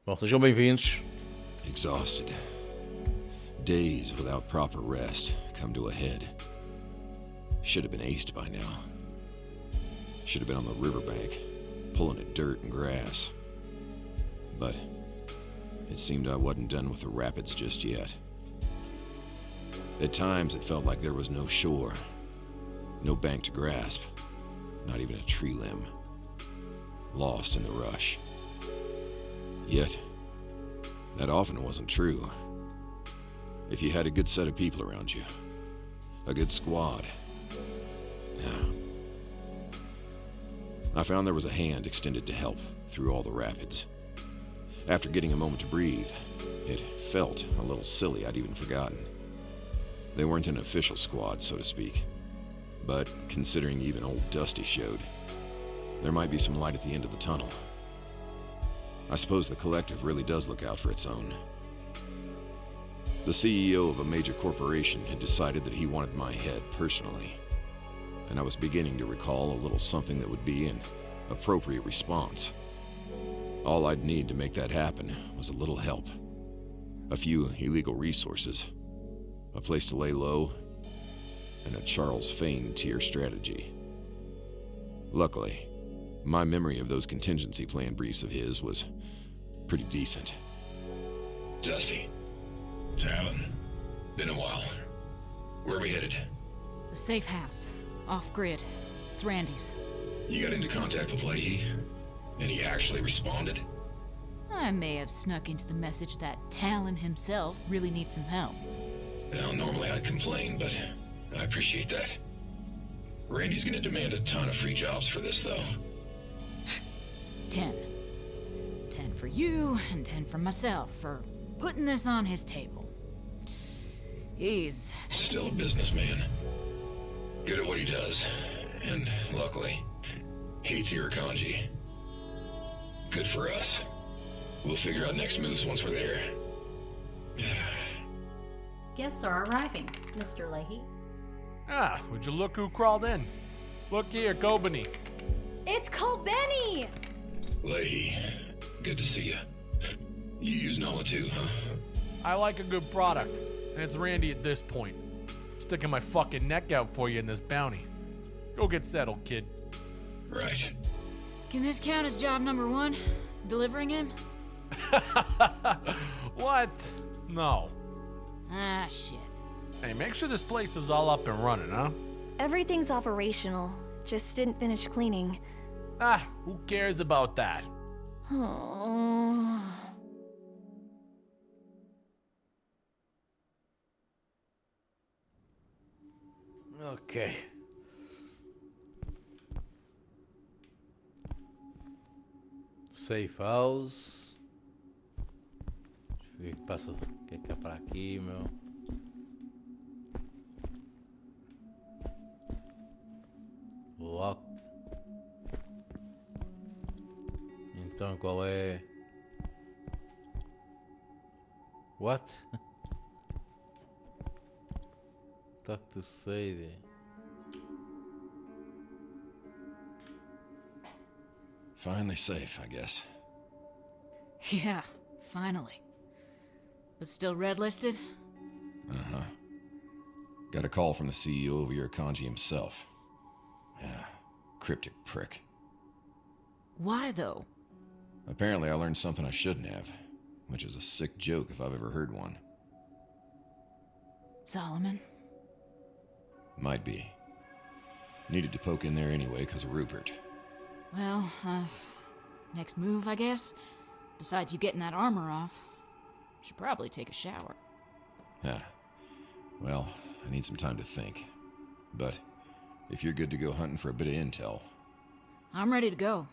Bom, sejam bem-vindos. Exhausted. Days without proper rest come to a head. Should have been aced by now. Should have been on the riverbank, pulling at dirt and grass. But it seemed I wasn't done with the rapids just yet. At times it felt like there was no shore, no bank to grasp, not even a tree limb. Lost in the rush. Yet, that often wasn't true. If you had a good set of people around you, a good squad, yeah. I found there was a hand extended to help through all the rapids. After getting a moment to breathe, it felt a little silly I'd even forgotten. They weren't an official squad, so to speak, but considering even old Dusty showed, there might be some light at the end of the tunnel. I suppose the collective really does look out for its own. The CEO of a major corporation had decided that he wanted my head personally, and I was beginning to recall a little something that would be an appropriate response. All I'd need to make that happen was a little help, a few illegal resources, a place to lay low, and a Charles Fane tier strategy. Luckily, my memory of those contingency plan briefs of his was pretty decent. Dusty. Talon. Been a while. Where are we headed? The safe house. Off-grid. It's Randy's. You got into contact with Leahy? And he actually responded? I may have snuck into the message that Talon himself really needs some help. Well, normally I'd complain, but I appreciate that. Randy's gonna demand a ton of free jobs for this, though. 10. 10 for you, and 10 for myself for putting this on his table. He's Still a businessman. Good at what he does. And, luckily, hates Irukandji. Good for us. We'll figure out next moves once we're there. Guests are arriving, Mr. Leahy. Ah, would you look who crawled in? Look here, Kobani. It's Colbenny! Leahy, good to see you. You use Nola too, huh? I like a good product, and it's Randy at this point. Sticking my fucking neck out for you in this bounty. Go get settled, kid. Right. Can this count as job number 1? Delivering him? What? No. Ah, shit. Hey, make sure this place is all up and running, huh? Everything's operational. Just didn't finish cleaning. Ah, who cares about that? Oh. Ok. Safe house. Deixa eu ver o que passa. O que é pra aqui, meu? Locked. Então qual é? What? Talk to Sadie. Finally safe, I guess. Yeah, finally. But still red listed? Uh-huh. Got a call from the CEO of Irukandji himself. Yeah, cryptic prick. Why, though? Apparently I learned something I shouldn't have, which is a sick joke if I've ever heard one. Solomon? Might be. Needed to poke in there anyway because of Rupert. Well, next move, I guess? Besides you getting that armor off. Should probably take a shower. Yeah. Well, I need some time to think. But if you're good to go hunting for a bit of intel... I'm ready to go.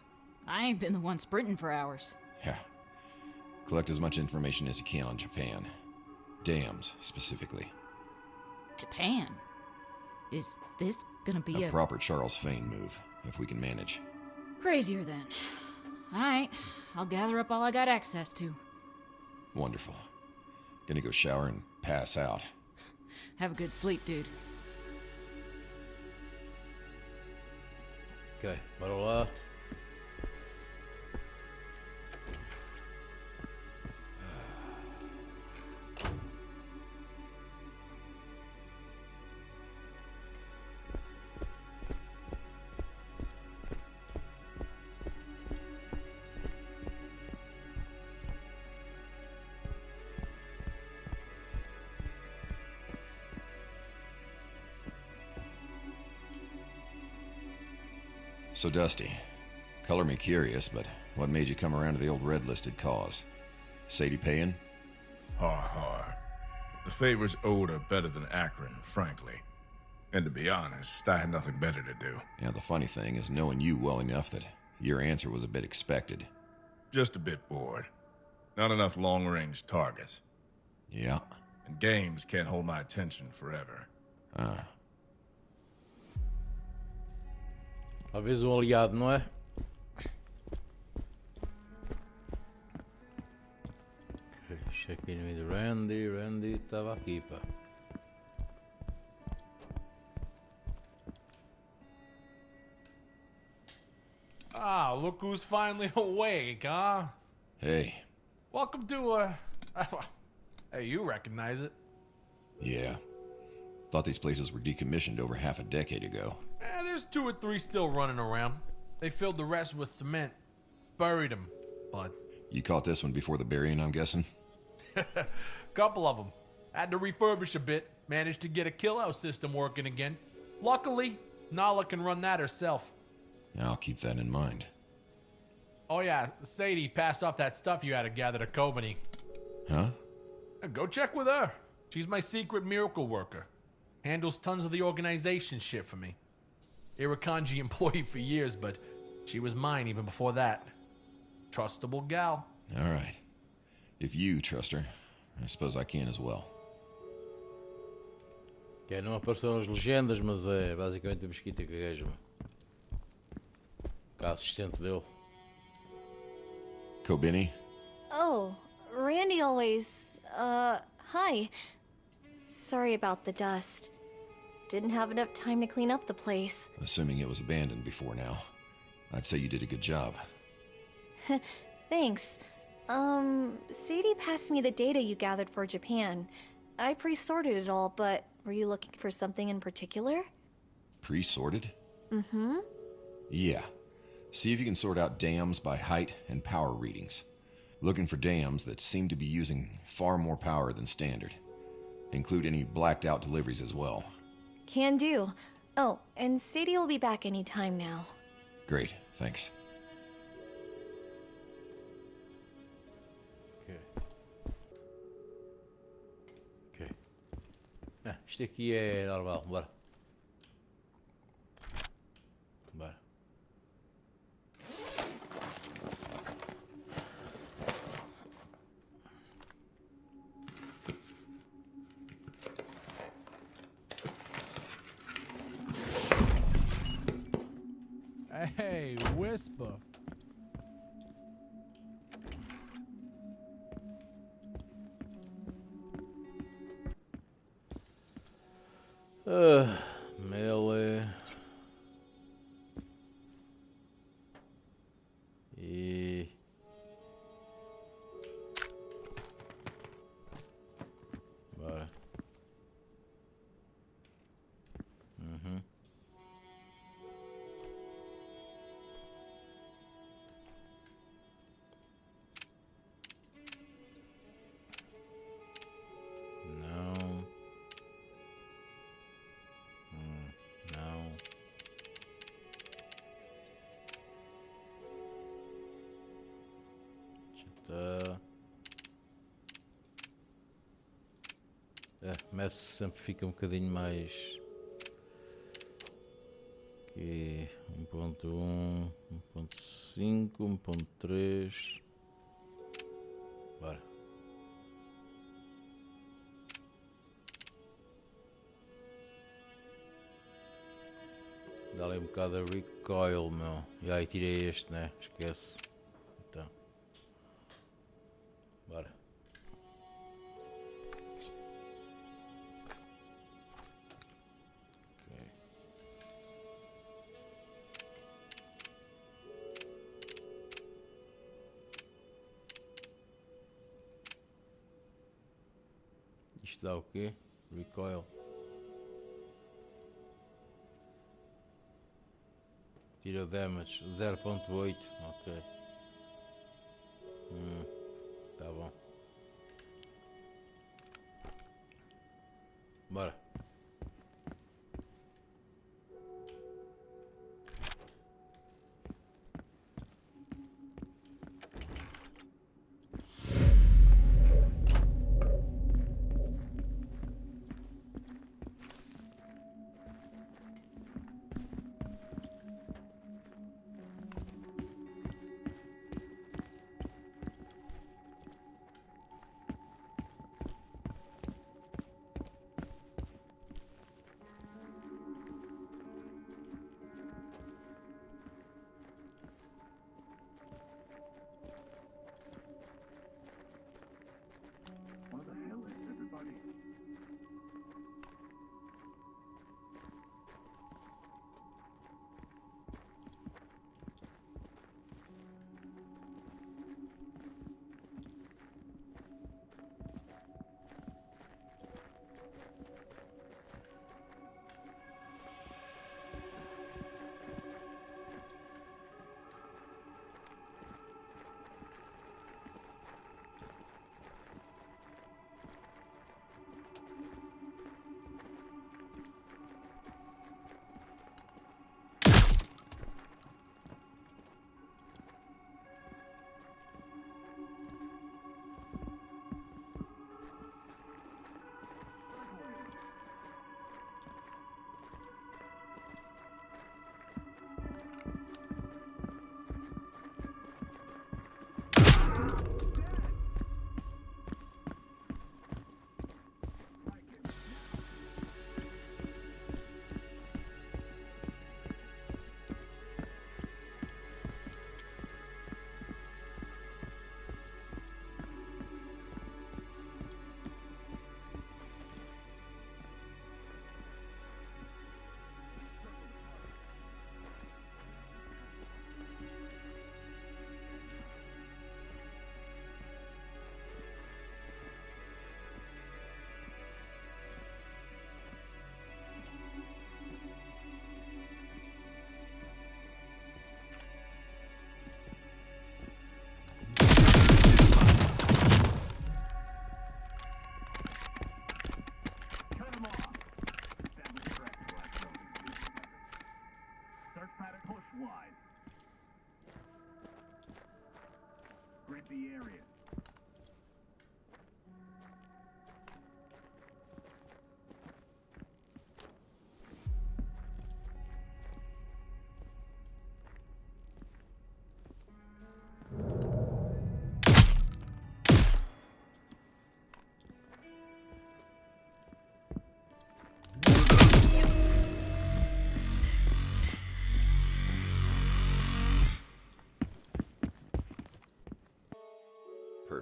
I ain't been the one sprinting for hours. Yeah. Collect as much information as you can on Japan. Dams, specifically. Japan? Is this gonna be A proper Charles Fane move, if we can manage. Crazier then. Alright, I'll gather up all I got access to. Wonderful. Gonna go shower and pass out. Have a good sleep, dude. Ok, bora lá. So, Dusty, color me curious, but what made you come around to the old red-listed cause? Sadie paying? Har. The favors owed are better than Akron, frankly. And to be honest, I had nothing better to do. Yeah, the funny thing is knowing you well enough that your answer was a bit expected. Just a bit bored. Not enough long-range targets. Yeah. And games can't hold my attention forever. Talvez um aliado, não é? Ok, check in with Randy. Randy estava aqui, pá. Ah, look who's finally awake, huh? Hey. Welcome to, hey, you recognize it. Yeah. Thought these places were decommissioned over half a decade ago. There's 2 or 3 still running around. They filled the rest with cement. Buried them, but... You caught this one before the burying, I'm guessing? Couple of them. Had to refurbish a bit. Managed to get a kill-out system working again. Luckily, Nala can run that herself. I'll keep that in mind. Oh yeah, Sadie passed off that stuff you had to gather to Kobani. Huh? Go check with her. She's my secret miracle worker. Handles tons of the organization shit for me. Irakanji employee for years, but she was mine even before that. Trustable gal. All right. If you trust her, I suppose I can as well. Ok, não apareceram as legendas, mas é basicamente a mesquita que a gaja, mano. A assistente dele. Kobini? Oh, Randy always. Hi. Sorry about the dust. Didn't have enough time to clean up the place. Assuming it was abandoned before now. I'd say you did a good job. Thanks. Sadie passed me the data you gathered for Japan. I pre-sorted it all, but were you looking for something in particular? Pre-sorted? Mm-hmm. Yeah. See if you can sort out dams by height and power readings. Looking for dams that seem to be using far more power than standard. Include any blacked out deliveries as well. Can do. Oh, and Sadie will be back any time now. Great, thanks. Ok. Ok. Ah, isto aqui é normal, bora. Bora. Hey, Whisper. Melee. E... Bora. Uhum. Não. Não. Tá. Messi sempre fica um bocadinho mais que 1.1, 1.5, 1.3. Bora. Dá ali um bocado de recoil, meu. E aí tirei este, né? Esquece. Então. Bora. Ok. Isto dá o quê? Recoil. Tira o damage 0.8. Ok. Tá bom. Bora.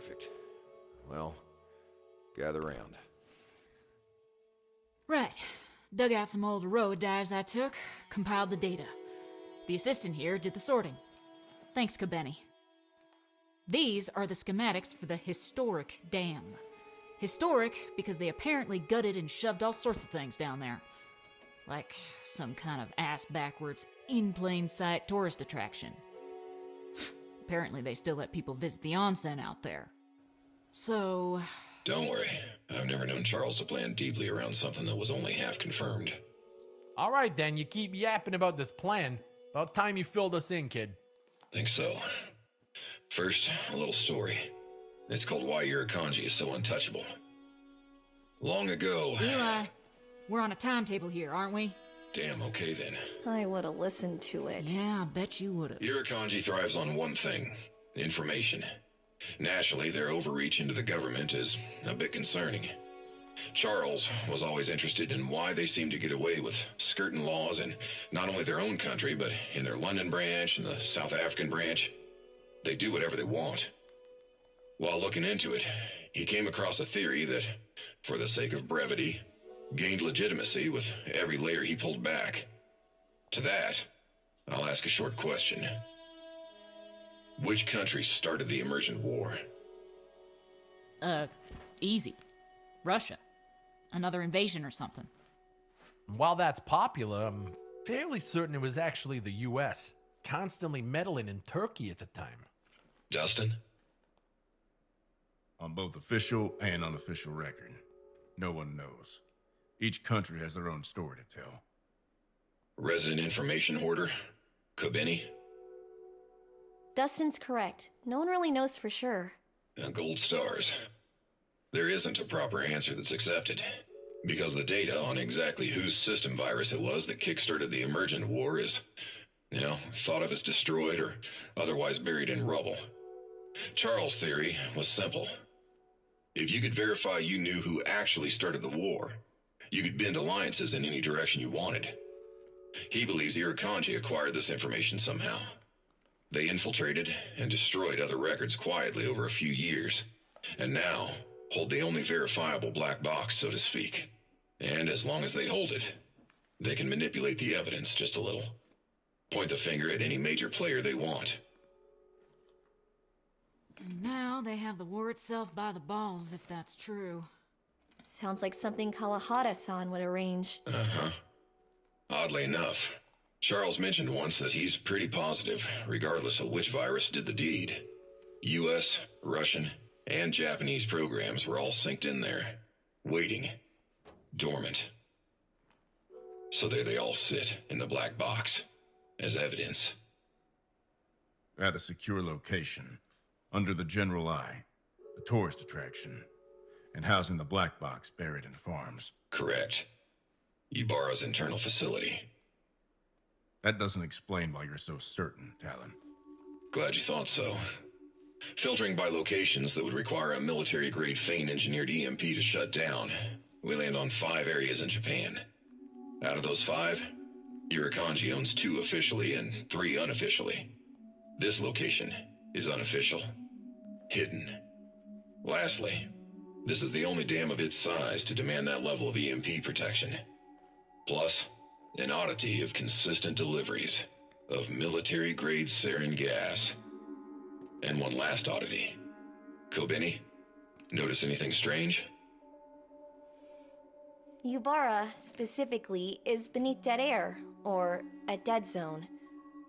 Perfect. Well, gather round. Right. Dug out some old road dives I took, compiled the data. The assistant here did the sorting. Thanks, Kobeni. These are the schematics for the historic dam. Historic because they apparently gutted and shoved all sorts of things down there. Like some kind of ass-backwards, in-plain-sight tourist attraction. Apparently they still let people visit the onsen out there. So... Don't worry. I've never known Charles to plan deeply around something that was only half confirmed. All right, then. You keep yapping about this plan. About time you filled us in, kid. Think so. First, a little story. It's called Why Yurakanji is So Untouchable. Long ago... Eli, we're on a timetable here, aren't we? Damn, okay then. I would have listened to it. Yeah, I bet you would've. Yurakanji thrives on one thing. Information. Naturally, their overreach into the government is a bit concerning. Charles was always interested in why they seem to get away with skirting laws in not only their own country, but in their London branch and the South African branch. They do whatever they want. While looking into it, he came across a theory that, for the sake of brevity, gained legitimacy with every layer he pulled back. To that, I'll ask a short question. Which country started the emergent war? Easy. Russia. Another invasion or something. While that's popular, I'm fairly certain it was actually the U.S., constantly meddling in Turkey at the time. Dustin? On both official and unofficial record, no one knows. Each country has their own story to tell. Resident information hoarder? Kobeni? Dustin's correct. No one really knows for sure. Gold stars. There isn't a proper answer that's accepted, because the data on exactly whose system virus it was that kickstarted the emergent war is, thought of as destroyed or otherwise buried in rubble. Charles' theory was simple. If you could verify you knew who actually started the war, you could bend alliances in any direction you wanted. He believes Yurakanji acquired this information somehow. They infiltrated and destroyed other records quietly over a few years, and now hold the only verifiable black box, so to speak. And as long as they hold it, they can manipulate the evidence just a little. Point the finger at any major player they want. And now they have the war itself by the balls, if that's true. Sounds like something Kawahara-san would arrange. Uh-huh. Oddly enough, Charles mentioned once that he's pretty positive, regardless of which virus did the deed. US, Russian, and Japanese programs were all synced in there, waiting, dormant. So there they all sit in the black box, as evidence. At a secure location, under the general eye, a tourist attraction, and housing the black box buried in farms. Correct. Ybarra's internal facility. That doesn't explain why you're so certain, Talon. Glad you thought so. Filtering by locations that would require a military-grade Fane-engineered EMP to shut down, we land on 5 areas in Japan. Out of those 5, Yurakanji owns 2 officially and 3 unofficially. This location is unofficial. Hidden. Lastly, this is the only dam of its size to demand that level of EMP protection. Plus, an oddity of consistent deliveries of military-grade sarin gas. And one last oddity. Kobeni, notice anything strange? Ybarra, specifically, is beneath dead air, or a dead zone.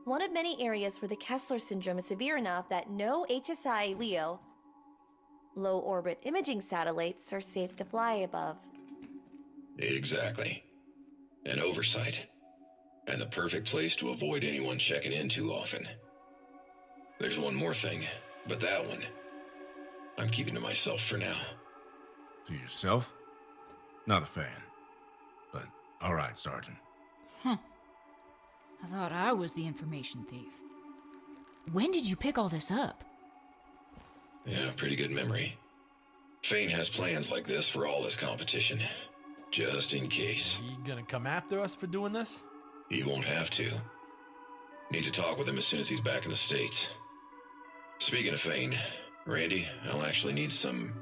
One of many areas where the Kessler syndrome is severe enough that no HSI LEO, low-orbit imaging satellites, are safe to fly above. Exactly. An oversight. And the perfect place to avoid anyone checking in too often. There's one more thing, but that one, I'm keeping to myself for now. To yourself? Not a fan. But, alright, Sergeant. I thought I was the information thief. When did you pick all this up? Yeah, pretty good memory. Fane has plans like this for all his competition. Just in case. He gonna come after us for doing this? He won't have to. Need to talk with him as soon as he's back in the States. Speaking of Fane, Randy, I'll actually need some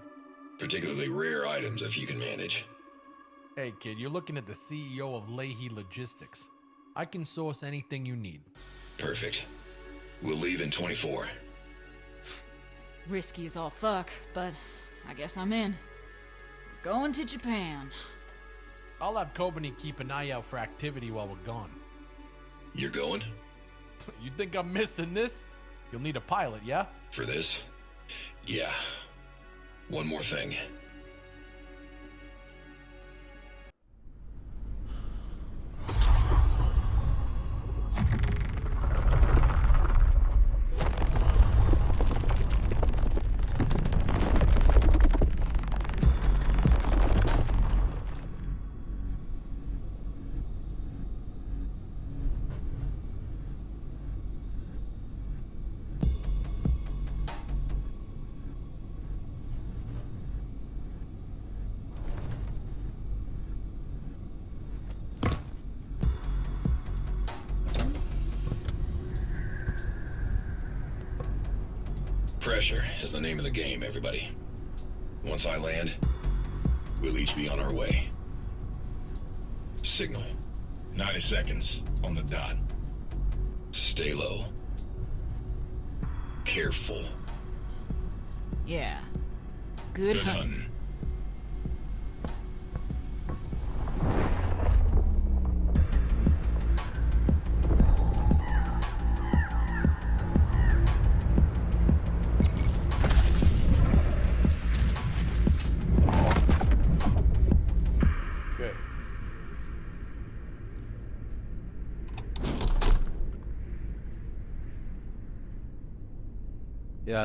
particularly rare items if you can manage. Hey kid, you're looking at the CEO of Leahy Logistics. I can source anything you need. Perfect. We'll leave in 24. Risky as all fuck, but I guess I'm in. We're going to Japan. I'll have Kobani keep an eye out for activity while we're gone. You're going? You think I'm missing this? You'll need a pilot, yeah? For this? Yeah. One more thing. Pressure is the name of the game, everybody. Once I land, we'll each be on our way. Signal. 90 seconds on the dot. Stay low. Careful. Yeah. Good Good hunting. hunting. Ok.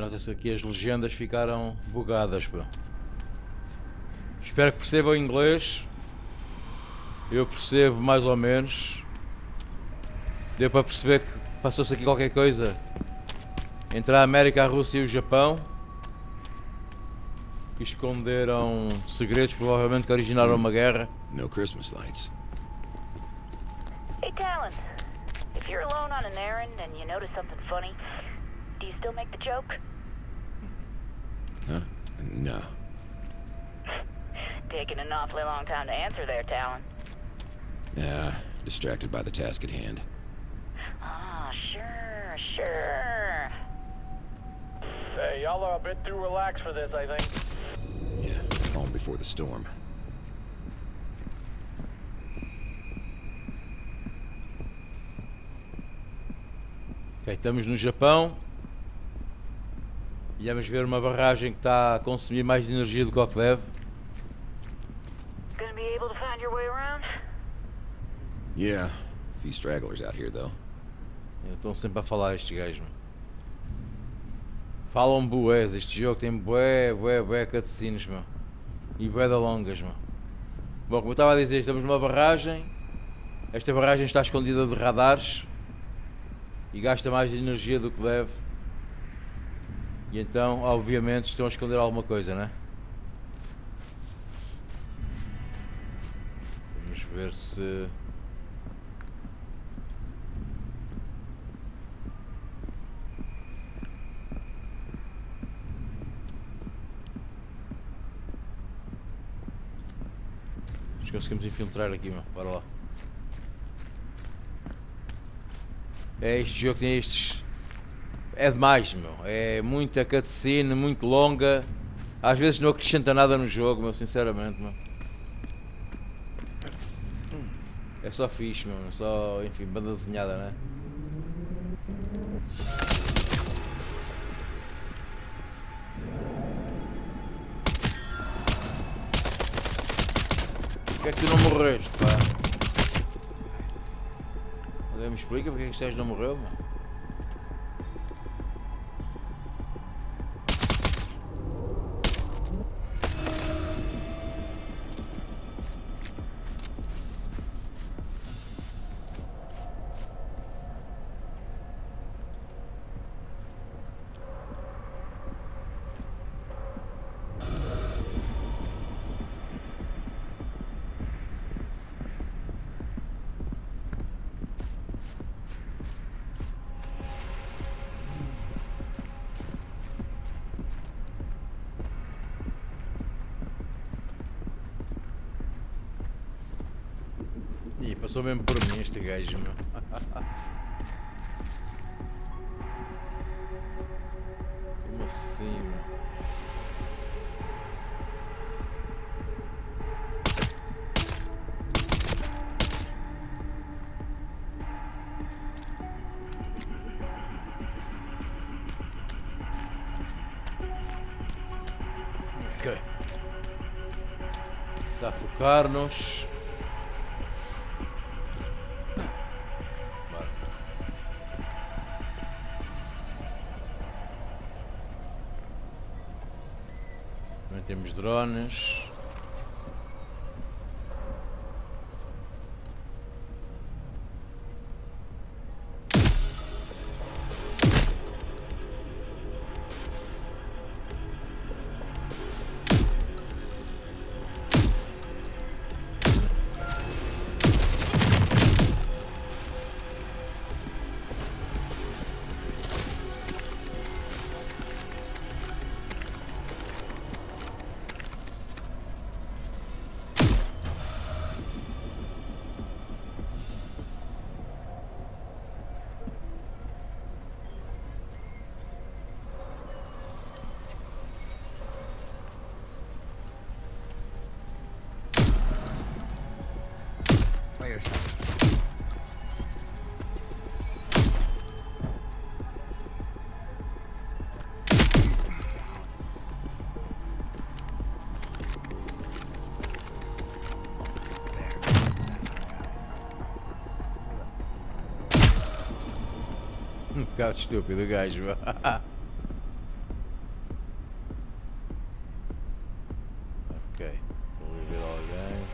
Nota-se aqui as legendas ficaram bugadas, pá. Espero que percebam inglês. Eu percebo mais ou menos. Deu para perceber que passou-se aqui qualquer coisa entre a América, a Rússia e o Japão, que esconderam segredos, provavelmente que originaram uma guerra. No Christmas lights. Hey, Talon. If you're alone on an errand and you notice something funny, do you still make the joke? Huh? No. Taking an awfully long time to answer there, Talon. Distracted by the task at hand. Ah, sure. Hey, y'all are a bit too relaxed for this, I think. Yeah, calm before the storm. Ok, estamos no Japão. E vamos ver uma barragem que está a consumir mais energia do que o que deve. Gonna be able to find your way around? Yeah, a few stragglers out here, though. Estão sempre a falar estes gajos, mano. Falam bués, este jogo tem bué cutscenes, meu. E bué de longas, meu. Bom, como eu estava a dizer, estamos numa barragem. Esta barragem está escondida de radares e gasta mais energia do que deve. E então, obviamente, estão a esconder alguma coisa, né? Vamos ver se... conseguimos infiltrar aqui, meu. Bora lá. Este jogo tem estes... É demais, meu. É muita cutscene, muito longa. Às vezes não acrescenta nada no jogo, meu. Sinceramente, meu. É só fixe, meu. É só, enfim, banda desenhada, né? Porquê é que tu não morreste, pá? Alguém me explica porque é que este gajo não morreu, mano? passou mesmo por mim este gajo, meu. Como assim, meu? Ok. Está a focar-nos. Bora. Também temos drones. Um bocado estúpido o gajo. Ok, vou ver alguém.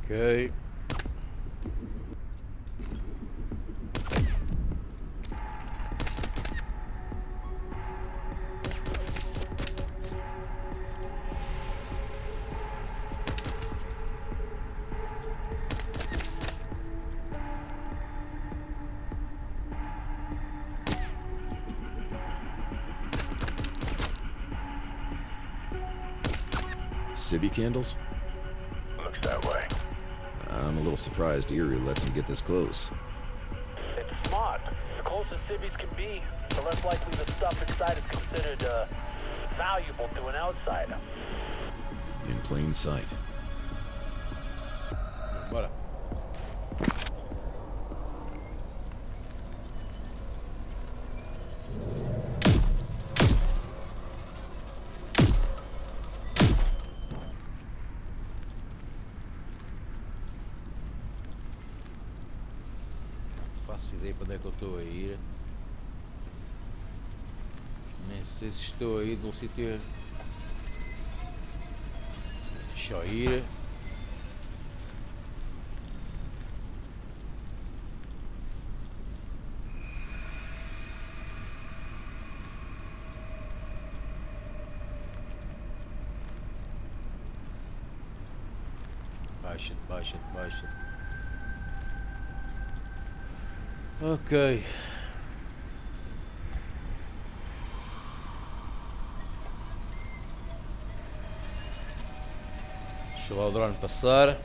Ok. Civvy candles? Looks that way. I'm a little surprised Erie lets him get this close. It's smart. The closer civvies can be, the less likely the stuff inside is considered, valuable to an outsider. In plain sight. Bora. Não faço ideia para onde é que eu estou a ir. Nem sei se estou a ir num sítio. Deixa eu ir. Baixa-te, baixa-te, baixa-te. Ok. Deixa lá o drone passar.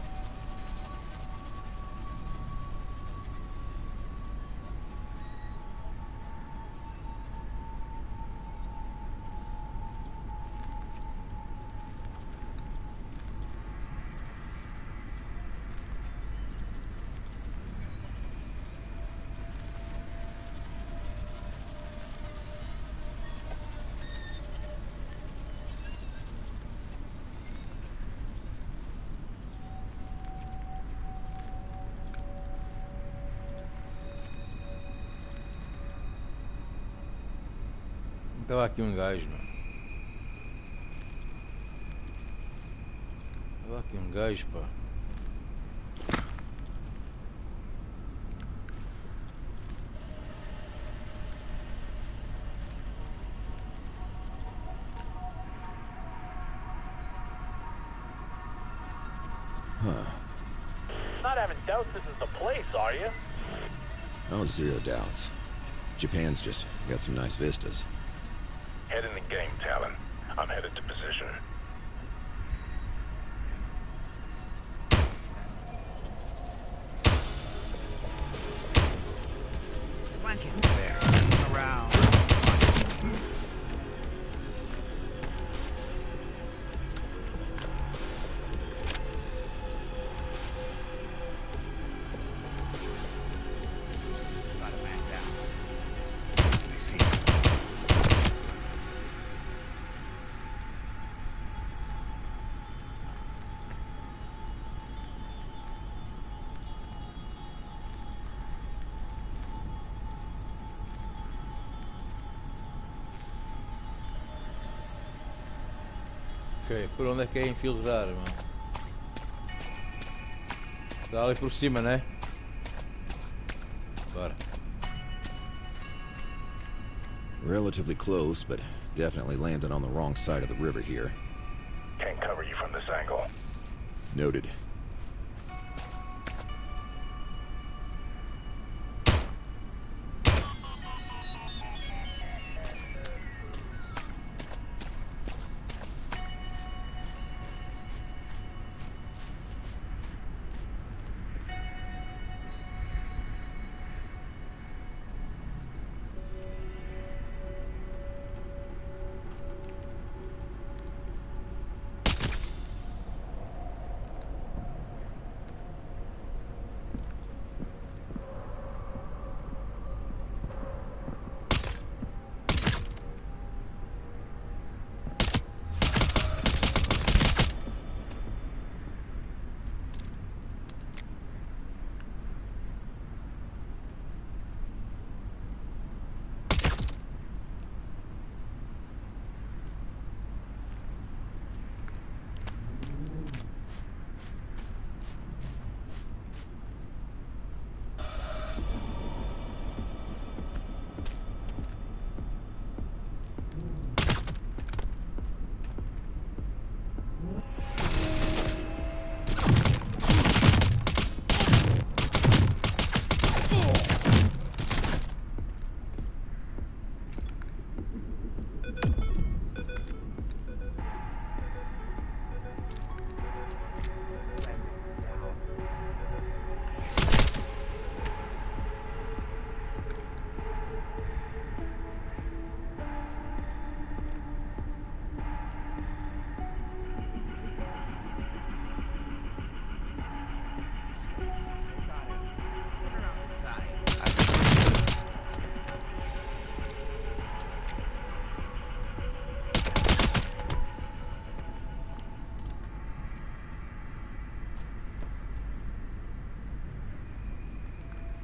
Estava aqui um gajo, meu. Estava aqui um gajo, pá. Not having doubts this is the place, are you? Oh, zero doubts. Japan's just got some nice vistas. Head in the game, Talon. I'm headed to position. Blanket there. Around. Got a man down. I see. Ok, por onde é que é infiltrar, mano? Está ali por cima, né? Bora. Relatively close, but definitely landed on the wrong side of the river here. Can't cover you from this angle. Noted.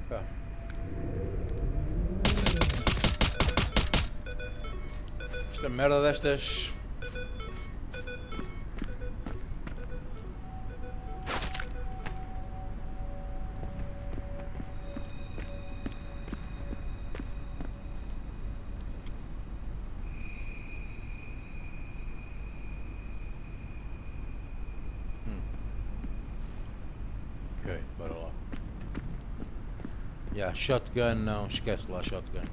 Pá. Esta merda destas. Ok, bora lá. Yeah, shotgun não, esquece lá shotgun.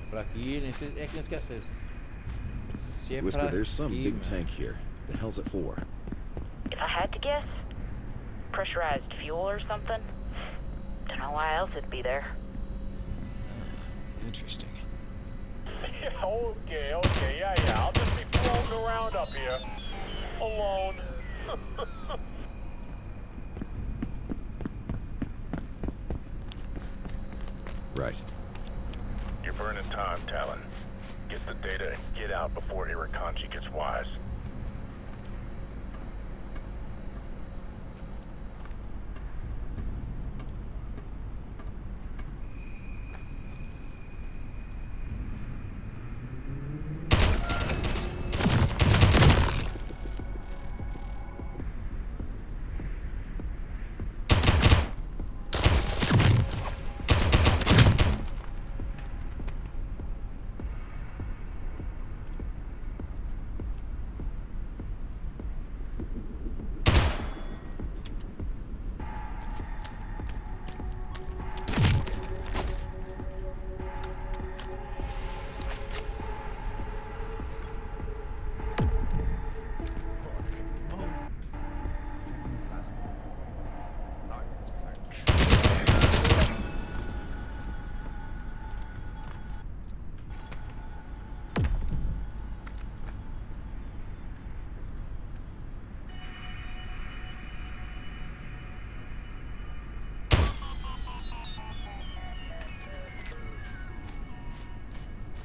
Para aqui, nem sei, é que nem esquece. Se é Whisper, para there's some aqui, big mano. tank here. The hell's it for? If I had to guess, pressurized fuel or something. Don't know why else it'd be there. Interesting. Okay, yeah. I'll just be floating around up here. Alone. Right. You're burning time, Talon. Get the data and get out before Irakanji gets wise.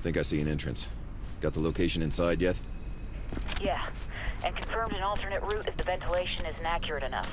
Think I see an entrance. Got the location inside yet? Yeah, and confirmed an alternate route if the ventilation isn't accurate enough.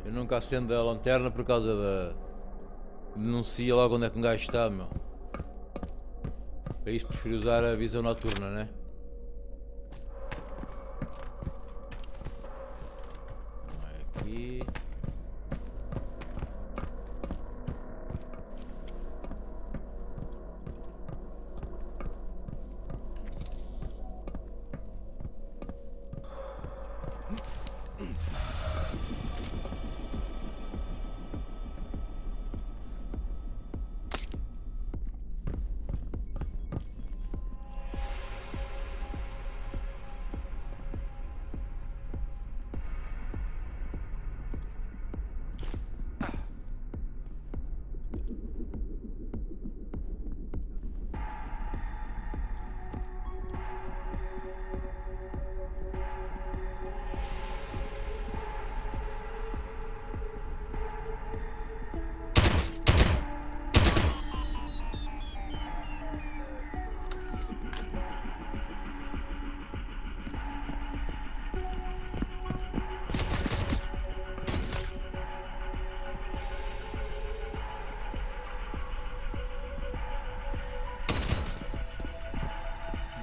Eu nunca acendo a lanterna por causa da... Denuncia logo onde é que um gajo está, meu. Para isso prefiro usar a visão noturna, né? Não é aqui.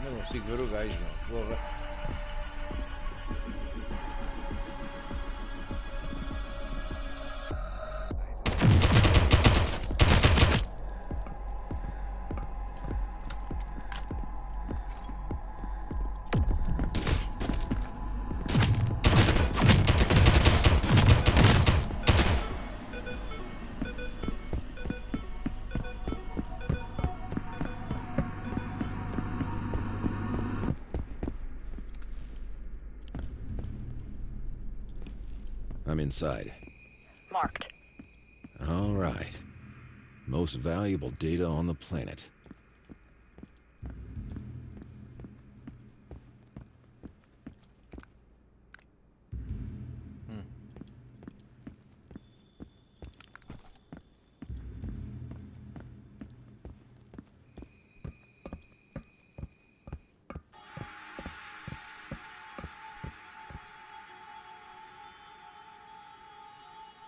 Não consigo ver o gajo, não. Porra. I'm inside. Marked. All right. Most valuable data on the planet.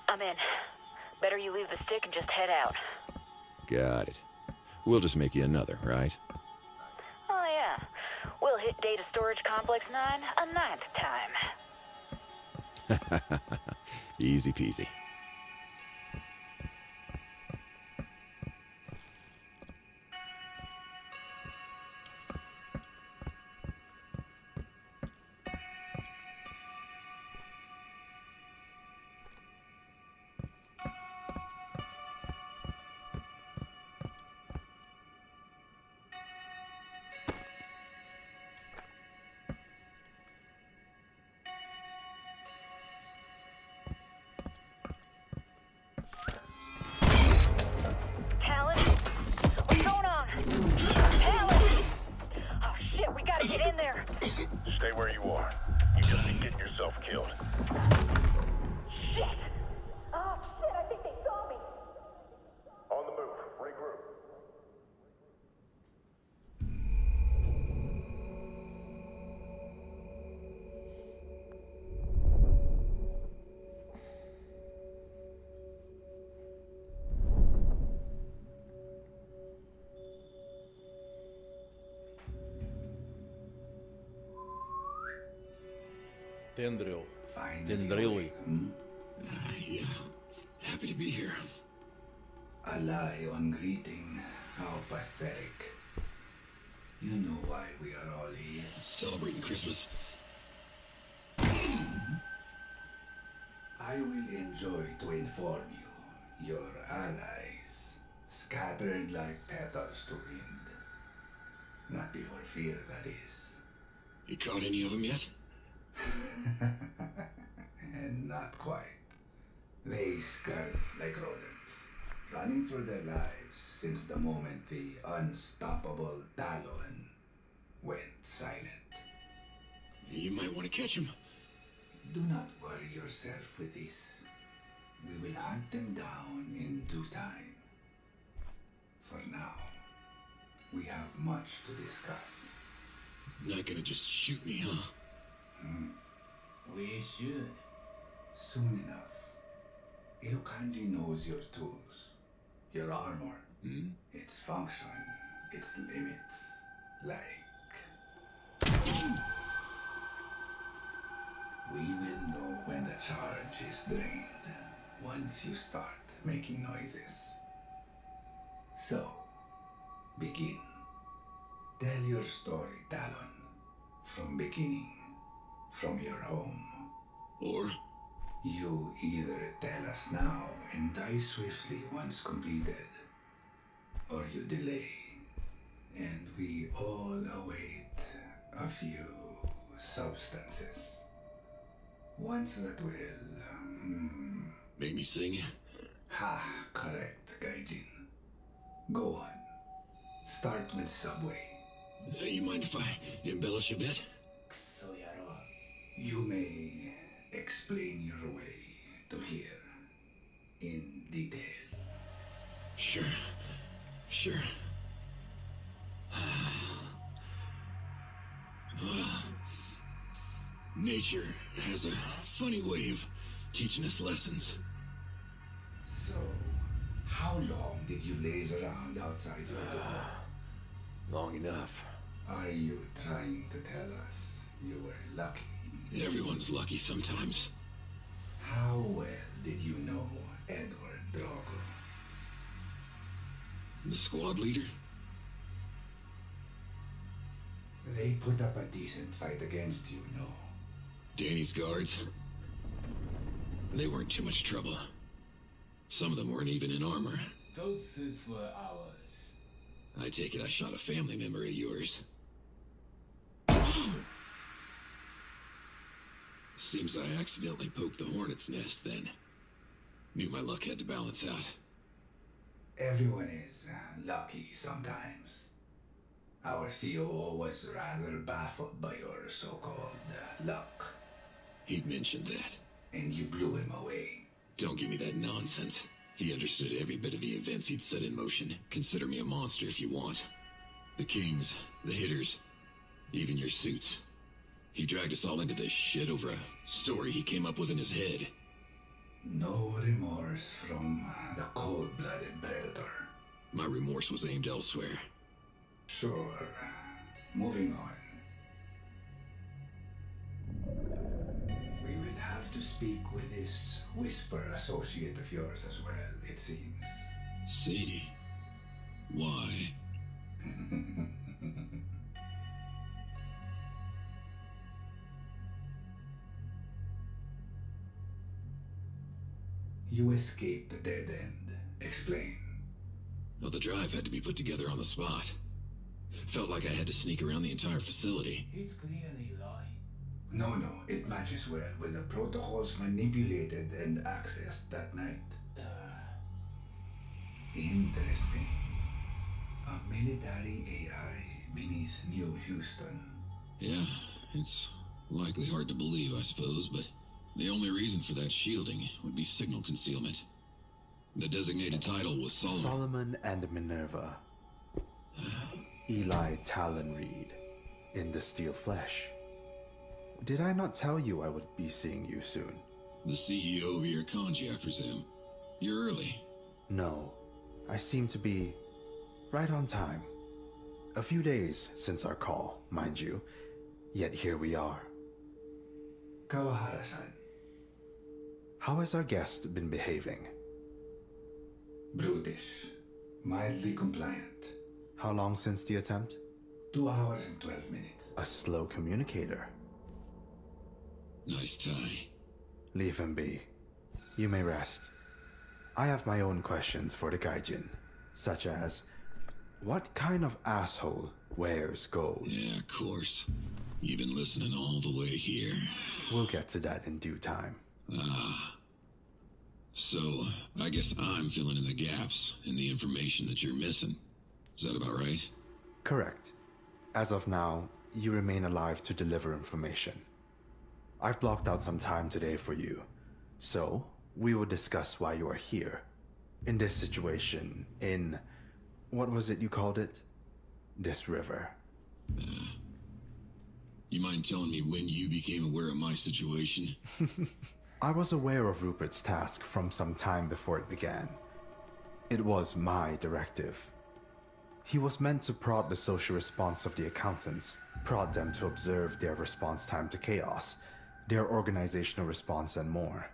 I'm in. Better you leave the stick and just head out. Got it. We'll just make you another, right? Oh yeah. We'll hit Data Storage Complex 9 a ninth time. Easy peasy. Talon? What's going on? Talon! Oh shit, we gotta get in there. Stay where you are. You just be getting yourself killed. Shit! Oh shit, I think they saw me. On the move. Regroup. Tendril. Finally Tendril. awake, hmm? Yeah. Happy to be here. A lie on greeting. How pathetic. You know why we are all here. Celebrating Christmas. I will enjoy to inform you, your allies, scattered like petals to wind. Not before fear, that is. You caught any of them yet? And not quite. They scurry like rodents, running for their lives since the moment the unstoppable Talon went silent. You might want to catch them. Do not worry yourself with this. We will hunt them down in due time. For now, we have much to discuss. Not gonna just shoot me, huh? We should. Soon enough. Irokanji knows your tools, your armor, its function, its limits, like... We will know when the charge is drained, once you start making noises. So, begin. Tell your story, Talon. From beginning, from your home. Or You either tell us now and die swiftly once completed, or you delay, and we all await a few substances. Ones that will... make me sing. Ha, correct, Gaijin. Go on. Start with Subway. You mind if I embellish a bit? You may explain your way to here in detail. Sure. Nature has a funny way of teaching us lessons. So, how long did you laze around outside your door? Long enough. Are you trying to tell us you were lucky? Everyone's lucky sometimes. How well did you know Edward Drogo? The squad leader? They put up a decent fight against you, no? Danny's guards? They weren't too much trouble. Some of them weren't even in armor. Those suits were ours. I take it I shot a family member of yours. Seems I accidentally poked the hornet's nest then. Knew my luck had to balance out. Everyone is lucky sometimes. Our COO was rather baffled by your so-called luck. He'd mentioned that. And you blew him away. Don't give me that nonsense. He understood every bit of the events he'd set in motion. Consider me a monster if you want. The kings, the hitters, even your suits. He dragged us all into this shit over a story he came up with in his head. No remorse from the cold-blooded predator. My remorse was aimed elsewhere. Sure. Moving on. We will have to speak with this Whisper associate of yours as well, it seems. Sadie. Why? You escaped the dead end. Explain. Well, the drive had to be put together on the spot. Felt like I had to sneak around the entire facility. It's clearly lying. No, it matches well with the protocols manipulated and accessed that night. Interesting. A military AI beneath New Houston. Yeah, it's likely hard to believe, I suppose, but the only reason for that shielding would be signal concealment. The designated title was Solomon and Minerva. Eli Reed, in the steel flesh. Did I not tell you I would be seeing you soon? The CEO of your kanji, I presume. You're early. No, I seem to be right on time. A few days since our call, mind you, yet here we are. Kawahara-san. How has our guest been behaving? Brutish. Mildly compliant. How long since the attempt? 2 hours and 12 minutes. A slow communicator. Nice tie. Leave him be. You may rest. I have my own questions for the gaijin, such as, what kind of asshole wears gold? Yeah, of course. You've been listening all the way here. We'll get to that in due time. So, I guess I'm filling in the gaps in the information that you're missing. Is that about right? Correct. As of now, you remain alive to deliver information. I've blocked out some time today for you, so we will discuss why you are here. In this situation, in... what was it you called it? This river. You mind telling me when you became aware of my situation? I was aware of Rupert's task from some time before it began. It was my directive. He was meant to prod the social response of the accountants, prod them to observe their response time to chaos, their organizational response, and more.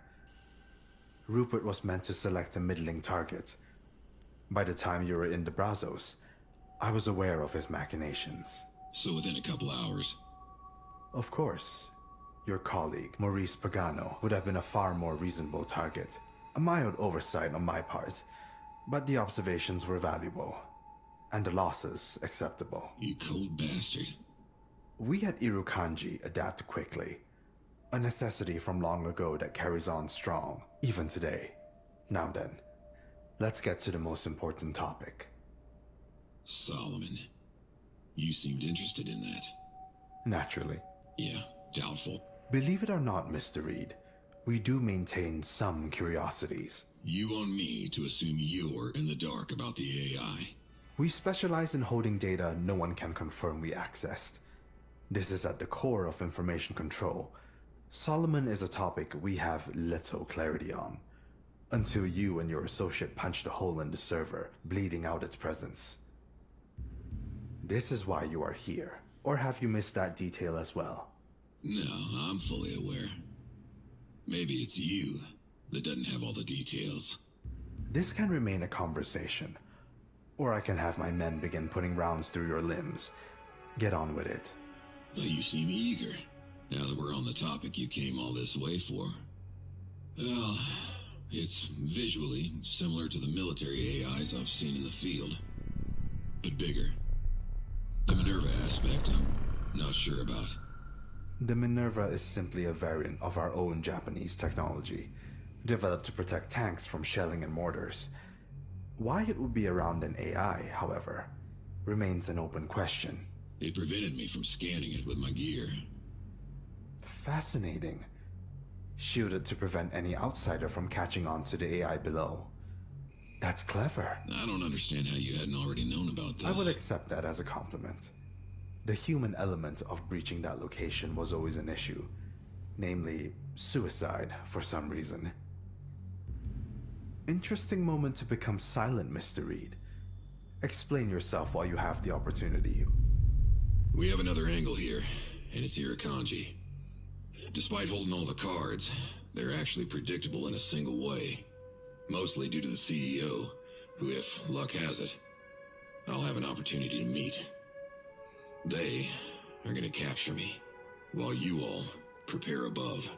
Rupert was meant to select a middling target. By the time you were in the Brazos, I was aware of his machinations. So within a couple hours? Of course. Your colleague, Maurice Pagano, would have been a far more reasonable target. A mild oversight on my part, but the observations were valuable, and the losses acceptable. You cold bastard. We at Irukanji adapt quickly. A necessity from long ago that carries on strong, even today. Now then, let's get to the most important topic. Solomon. You seemed interested in that. Naturally. Yeah, doubtful. Believe it or not, Mr. Reed, we do maintain some curiosities. You on me to assume you're in the dark about the AI. We specialize in holding data no one can confirm we accessed. This is at the core of information control. Solomon is a topic we have little clarity on, until you and your associate punched a hole in the server, bleeding out its presence. This is why you are here. Or have you missed that detail as well? No, I'm fully aware. Maybe it's you that doesn't have all the details. This can remain a conversation. Or I can have my men begin putting rounds through your limbs. Get on with it. Well, you seem eager. Now that we're on the topic you came all this way for. Well, it's visually similar to the military AIs I've seen in the field. But bigger. The Minerva aspect I'm not sure about. The Minerva is simply a variant of our own Japanese technology, developed to protect tanks from shelling and mortars. Why it would be around an AI, however, remains an open question. It prevented me from scanning it with my gear. Fascinating. Shielded to prevent any outsider from catching on to the AI below. That's clever. I don't understand how you hadn't already known about this. I would accept that as a compliment. The human element of breaching that location was always an issue. Namely, suicide, for some reason. Interesting moment to become silent, Mr. Reed. Explain yourself while you have the opportunity. We have another angle here, and it's Irukandji. Despite holding all the cards, they're actually predictable in a single way. Mostly due to the CEO, who, if luck has it, I'll have an opportunity to meet. They are gonna capture me, while you all prepare above.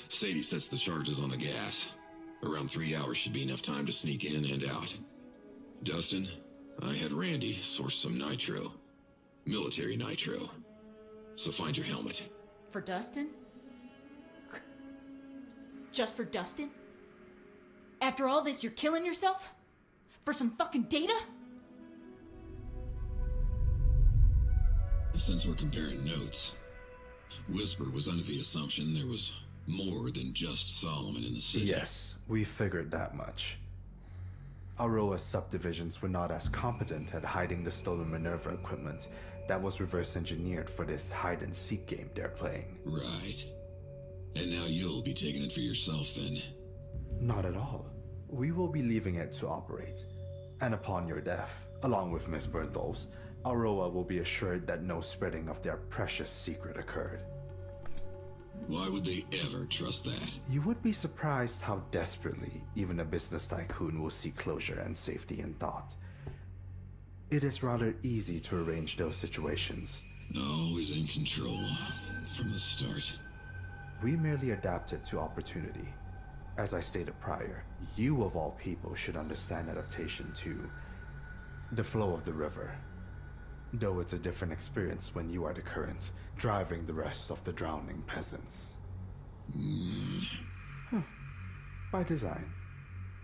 Sadie sets the charges on the gas. Around 3 hours should be enough time to sneak in and out. Dustin, I had Randy source some nitro. Military nitro. So find your helmet. For Dustin? Just for Dustin? After all this, you're killing yourself? For some fucking data? Since we're comparing notes, Whisper was under the assumption there was more than just Solomon in the city. Yes, we figured that much. Aurora's subdivisions were not as competent at hiding the stolen Minerva equipment that was reverse engineered for this hide-and-seek game they're playing. Right. And now you'll be taking it for yourself then? Not at all. We will be leaving it to operate. And upon your death, along with Miss Bernthol's, Aurora will be assured that no spreading of their precious secret occurred. Why would they ever trust that? You would be surprised how desperately even a business tycoon will seek closure and safety in thought. It is rather easy to arrange those situations. Always in control, from the start. We merely adapted to opportunity. As I stated prior, you of all people should understand adaptation to the flow of the river. Though it's a different experience when you are the current, driving the rest of the drowning peasants. By design.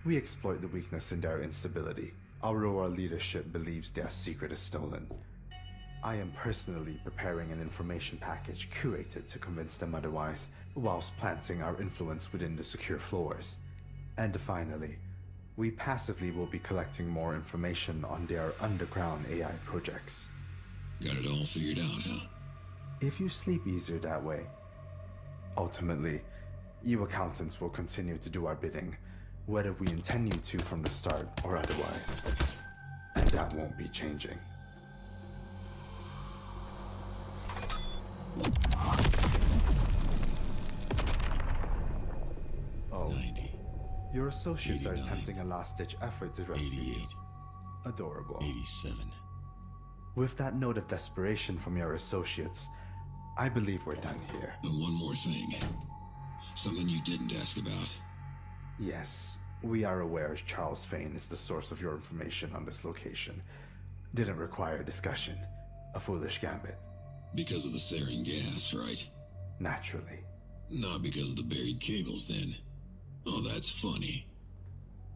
We exploit the weakness in their instability. Aurora leadership believes their secret is stolen. I am personally preparing an information package curated to convince them otherwise, whilst planting our influence within the secure floors. And finally, we passively will be collecting more information on their underground AI projects. Got it all figured out, huh? If you sleep easier that way. Ultimately, you accountants will continue to do our bidding, whether we intend you to from the start or otherwise. And that won't be changing. Oh, 90. Your associates 89, are attempting a last-ditch effort to rescue 88. you. Adorable. 87. With that note of desperation from your associates, I believe we're done here. And one more thing. Something you didn't ask about. Yes, we are aware Charles Fane is the source of your information on this location. Didn't require discussion. A foolish gambit. Because of the sarin gas, right? Naturally. Not because of the buried cables, then. Oh, that's funny.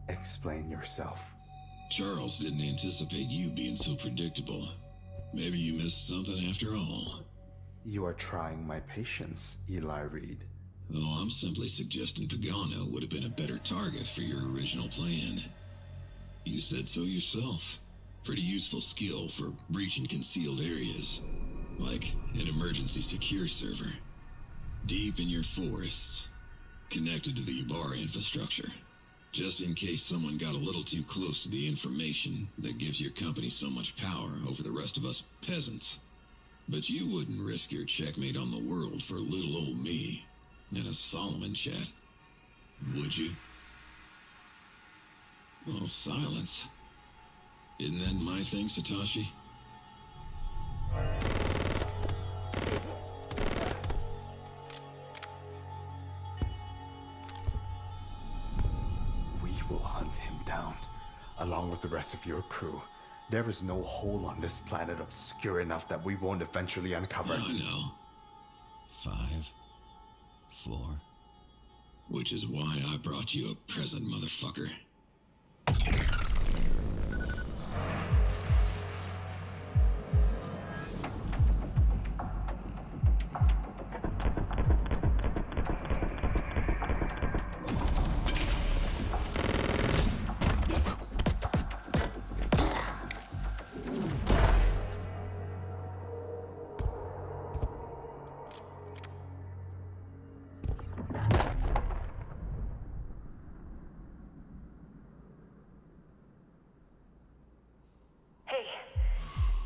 Explain yourself. Charles didn't anticipate you being so predictable. Maybe you missed something after all. You are trying my patience, Eli Reed. Oh, I'm simply suggesting Pagano would have been a better target for your original plan. You said so yourself. Pretty useful skill for breaching concealed areas. Like an emergency secure server. Deep in your forests. Connected to the Ibarra infrastructure. Just in case someone got a little too close to the information that gives your company so much power over the rest of us peasants. But you wouldn't risk your checkmate on the world for little old me and a Solomon chat, would you? Oh, silence. Isn't that my thing, Satoshi? We will hunt him down, along with the rest of your crew. There is no hole on this planet obscure enough that we won't eventually uncover. I know. 5, 4. Which is why I brought you a present, motherfucker.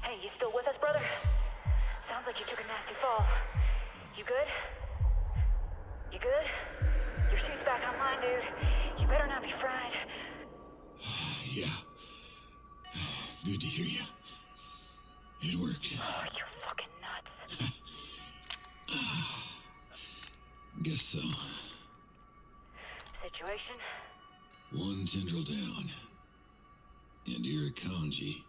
Hey, you still with us, brother? Sounds like you took a nasty fall. You good? You good? Your suit's back online, dude. You better not be fried. Yeah. Good to hear you. It worked. Oh, you're fucking nuts. Guess so. Situation? One tendril down. And Irakanji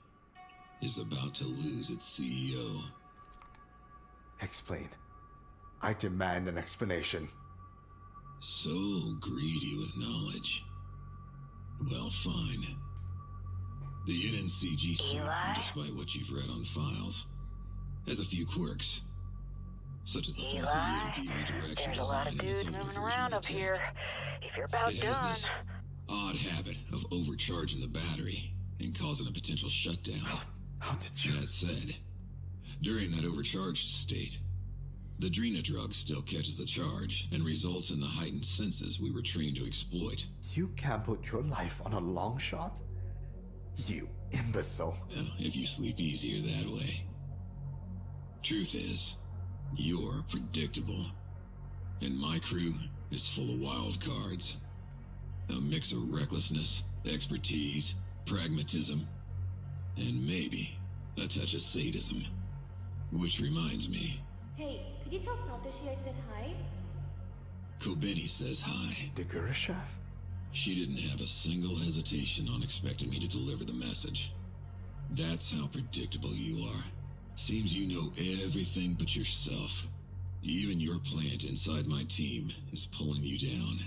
is about to lose its CEO. Explain. I demand an explanation. So greedy with knowledge. Well, fine. The NNCG suit, despite what you've read on files, has a few quirks. Such as the faulty EMP redirection There's a lot design of and its dudes own moving version around of up tech. here. If you're about It has done... this odd habit of overcharging the battery and causing a potential shutdown. How did you... That said, during that overcharged state, the Drina drug still catches the charge and results in the heightened senses we were trained to exploit. You gambled your life on a long shot? You imbecile. Well, if you sleep easier that way. Truth is, you're predictable. And my crew is full of wild cards. A mix of recklessness, expertise, pragmatism, and maybe a touch of sadism. Which reminds me, Hey, could you tell Satoshi I said hi? Kobeni says hi. The Guru Chef? She didn't have a single hesitation on expecting me to deliver the message. That's how predictable you are. Seems you know everything but yourself. Even your plant inside my team is pulling you down.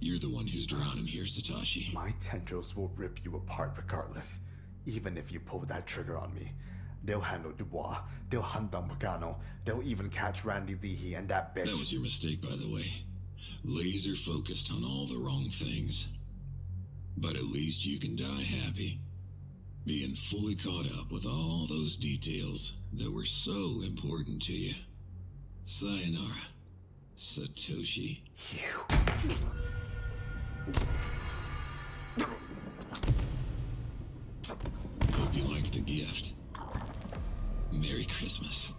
You're the one who's drowning here, Satoshi. My tendrils will rip you apart regardless. Even if you pull that trigger on me. They'll handle Dubois, they'll hunt down Pagano, they'll even catch Randy Leahy and that bitch. That was your mistake, by the way. Laser focused on all the wrong things. But at least you can die happy. Being fully caught up with all those details that were so important to you. Sayonara, Satoshi. Hope you liked the gift. Merry Christmas.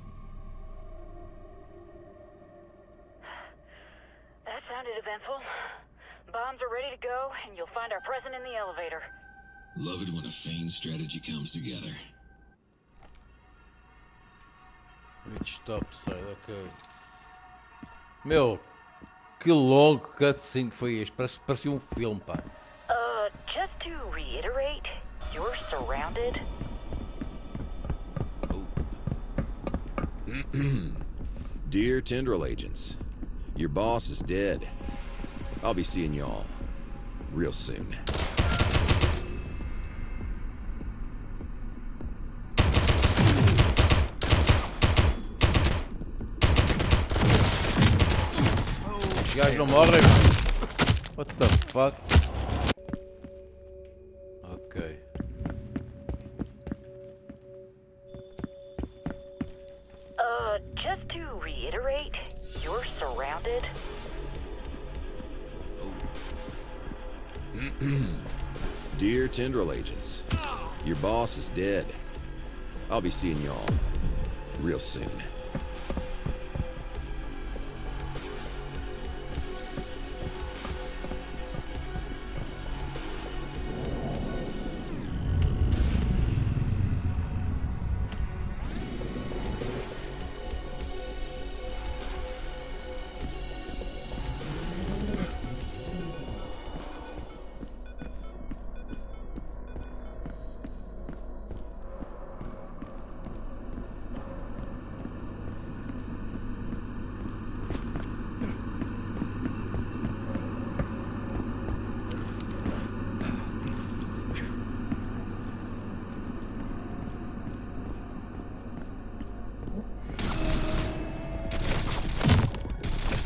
That sounded eventful. Bombs are ready to go, and you'll find our present in the elevator. Love it when a feigned strategy comes together. Which stop side, ok. Meu, que longo cutscene que foi este. Parecia um filme, pá. Just to reiterate, you're surrounded. Dear Tendril agents, your boss is dead. I'll be seeing y'all real soon. Os gajos não morrem. What the fuck? Ok. Just to reiterate, you're surrounded. Dear Tendril agents, your boss is dead. I'll be seeing y'all real soon.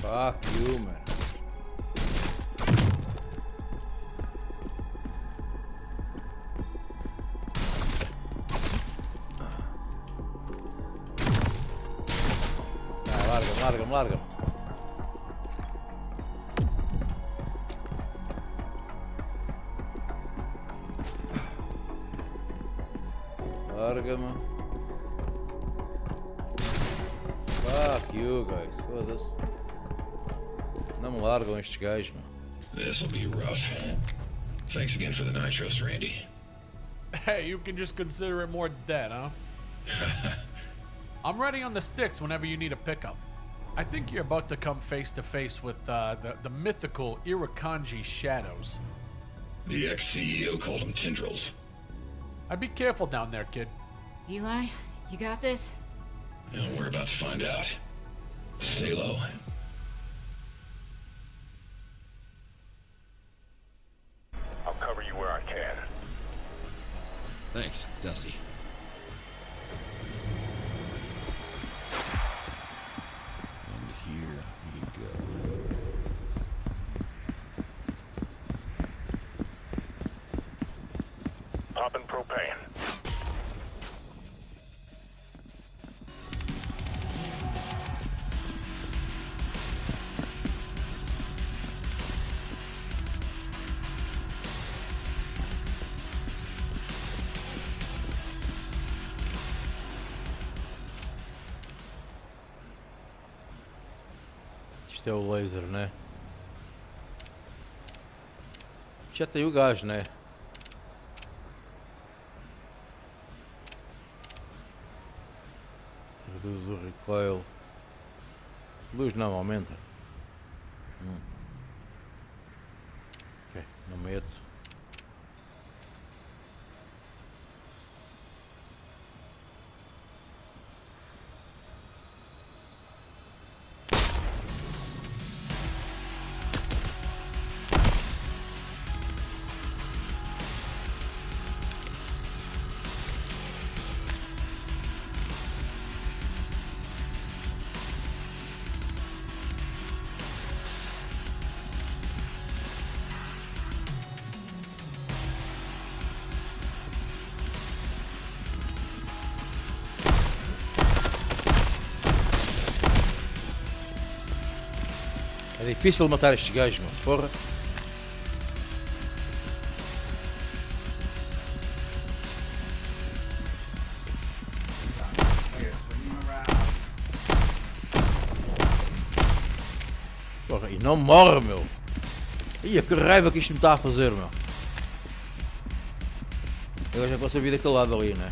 Fuck you, man. Larga-me, larga-me. Larga-me. Fuck you, guys. Foda-se. Não me largam estes gajos, mano. This'll be rough. Thanks again for the nitros, Randy. Hey, you can just consider it more dead, huh? I'm ready on the sticks whenever you need a pickup. I think you're about to come face to face with the mythical Irukandji shadows. The ex-CEO called them tendrils. I'd be careful down there, kid. Eli, you got this? And we're about to find out. Stay low. I'll cover you where I can. Thanks, Dusty. And here we go. Popping propane. Isto é o laser, né? Já tem o gás, né? Reduz o recoil. Luz não aumenta. Ok, não meto. É difícil matar estes gajos, mano. Porra. Porra, e não morre, meu. Ia, que raiva que isto me está a fazer, meu. Eu já posso vir daquele lado ali, né?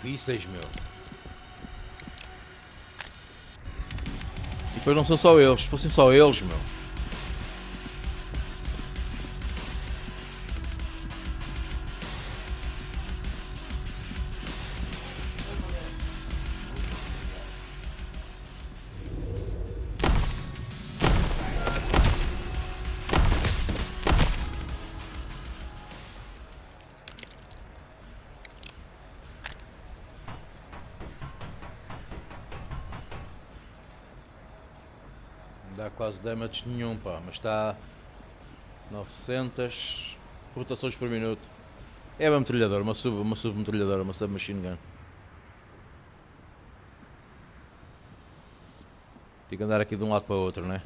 Difíceis, meu. E depois não são só eles, se fossem só eles, meu. Não dá quase damage nenhum, pá, mas está 900 rotações por minuto. É uma metralhadora, uma submetralhadora, uma submachine gun. Tem que andar aqui de um lado para o outro, né?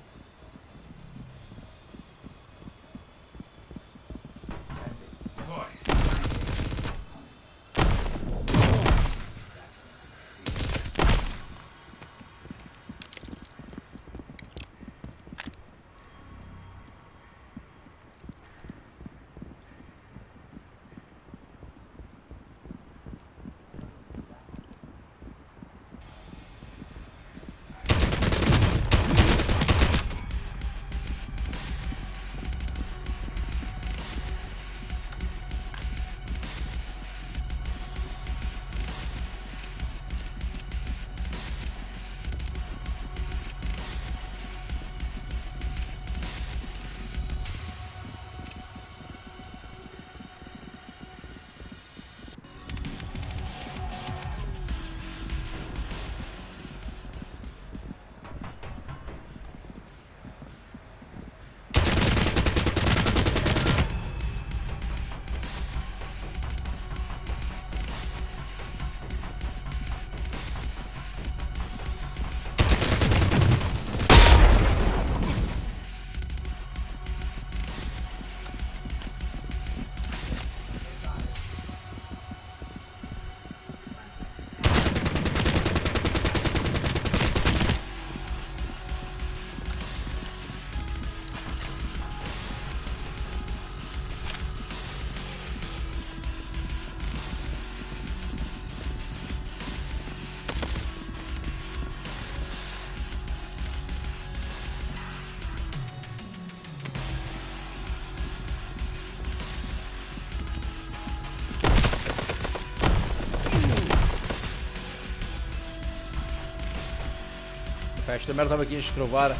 Pá, esta merda estava aqui a escrovar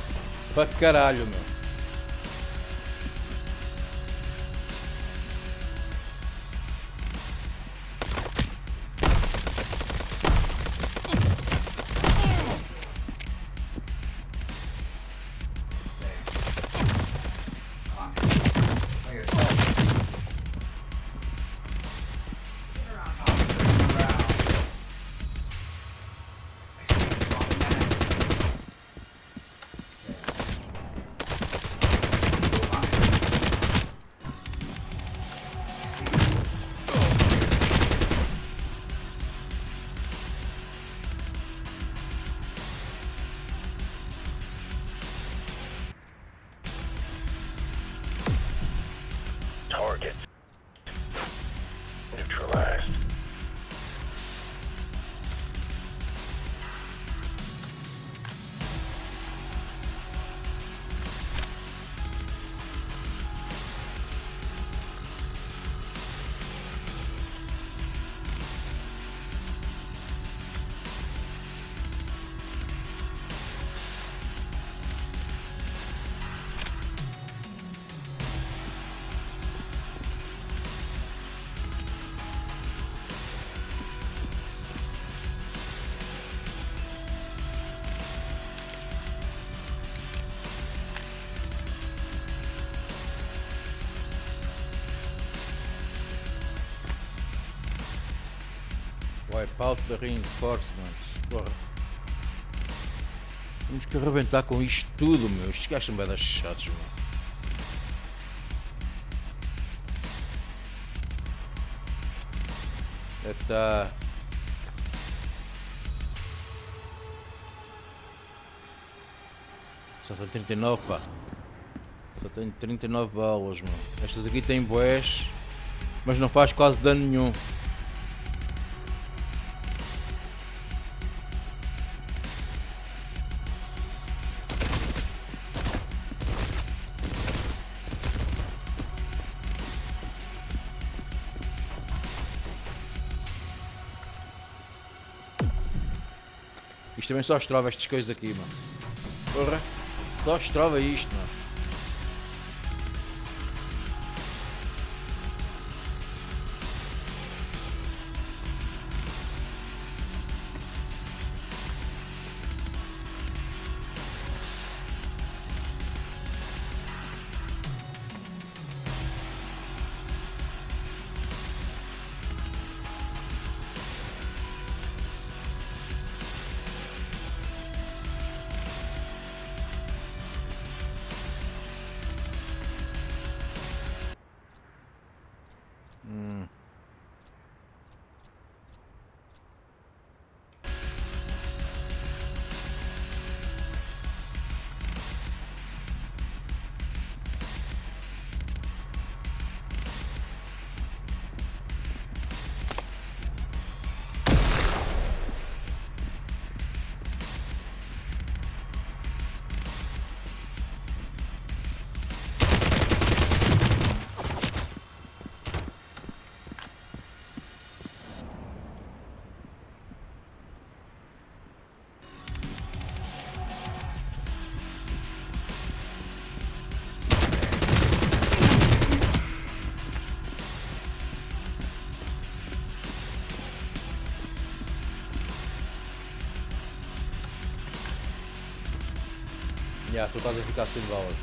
para caralho, meu. Target neutralized. Wipeout the reinforcements. Porra. Temos que arrebentar com isto tudo, meu. Estes gajos são bem das chatos, meu. Deve estar. Só tenho 39, pá. Só tenho 39 balas, meu. Estas aqui têm bués, mas não faz quase dano nenhum. Isto também só estrova estas coisas aqui, mano. Porra. Só estrova isto, mano. Já, estou quase a ficar sem balas.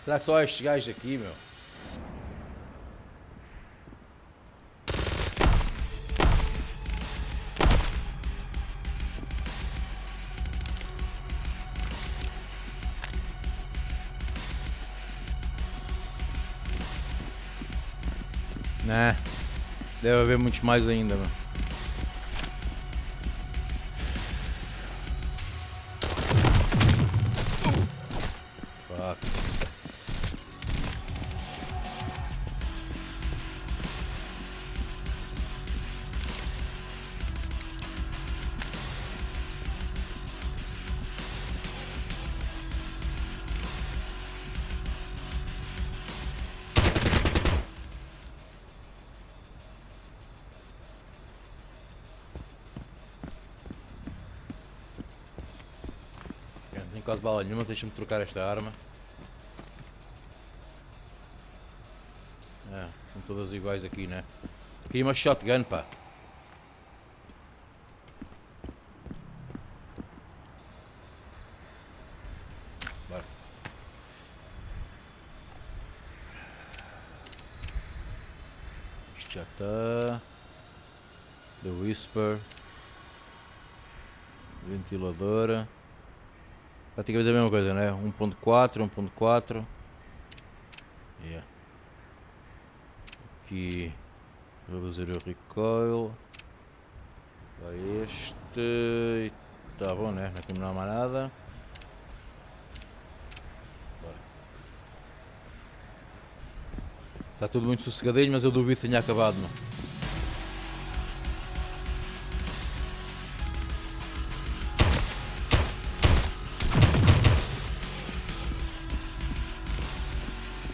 Será que só há estes gajos aqui, meu? Né? Deve haver muitos mais ainda, meu. Fuck. Não tenho quase bala nenhuma, deixa-me trocar esta arma. É, são todas iguais aqui, né? Aqui uma shotgun, pá. Bora. Isto já está. The Whisper. Ventiladora. Praticamente a mesma coisa, né? 1.4, 1.4. Yeah. Aqui reduzir o recoil. Vai este. Tá bom, né? Aqui não há mais nada. Bora. Está tudo muito sossegadinho, mas eu duvido que tenha acabado, não?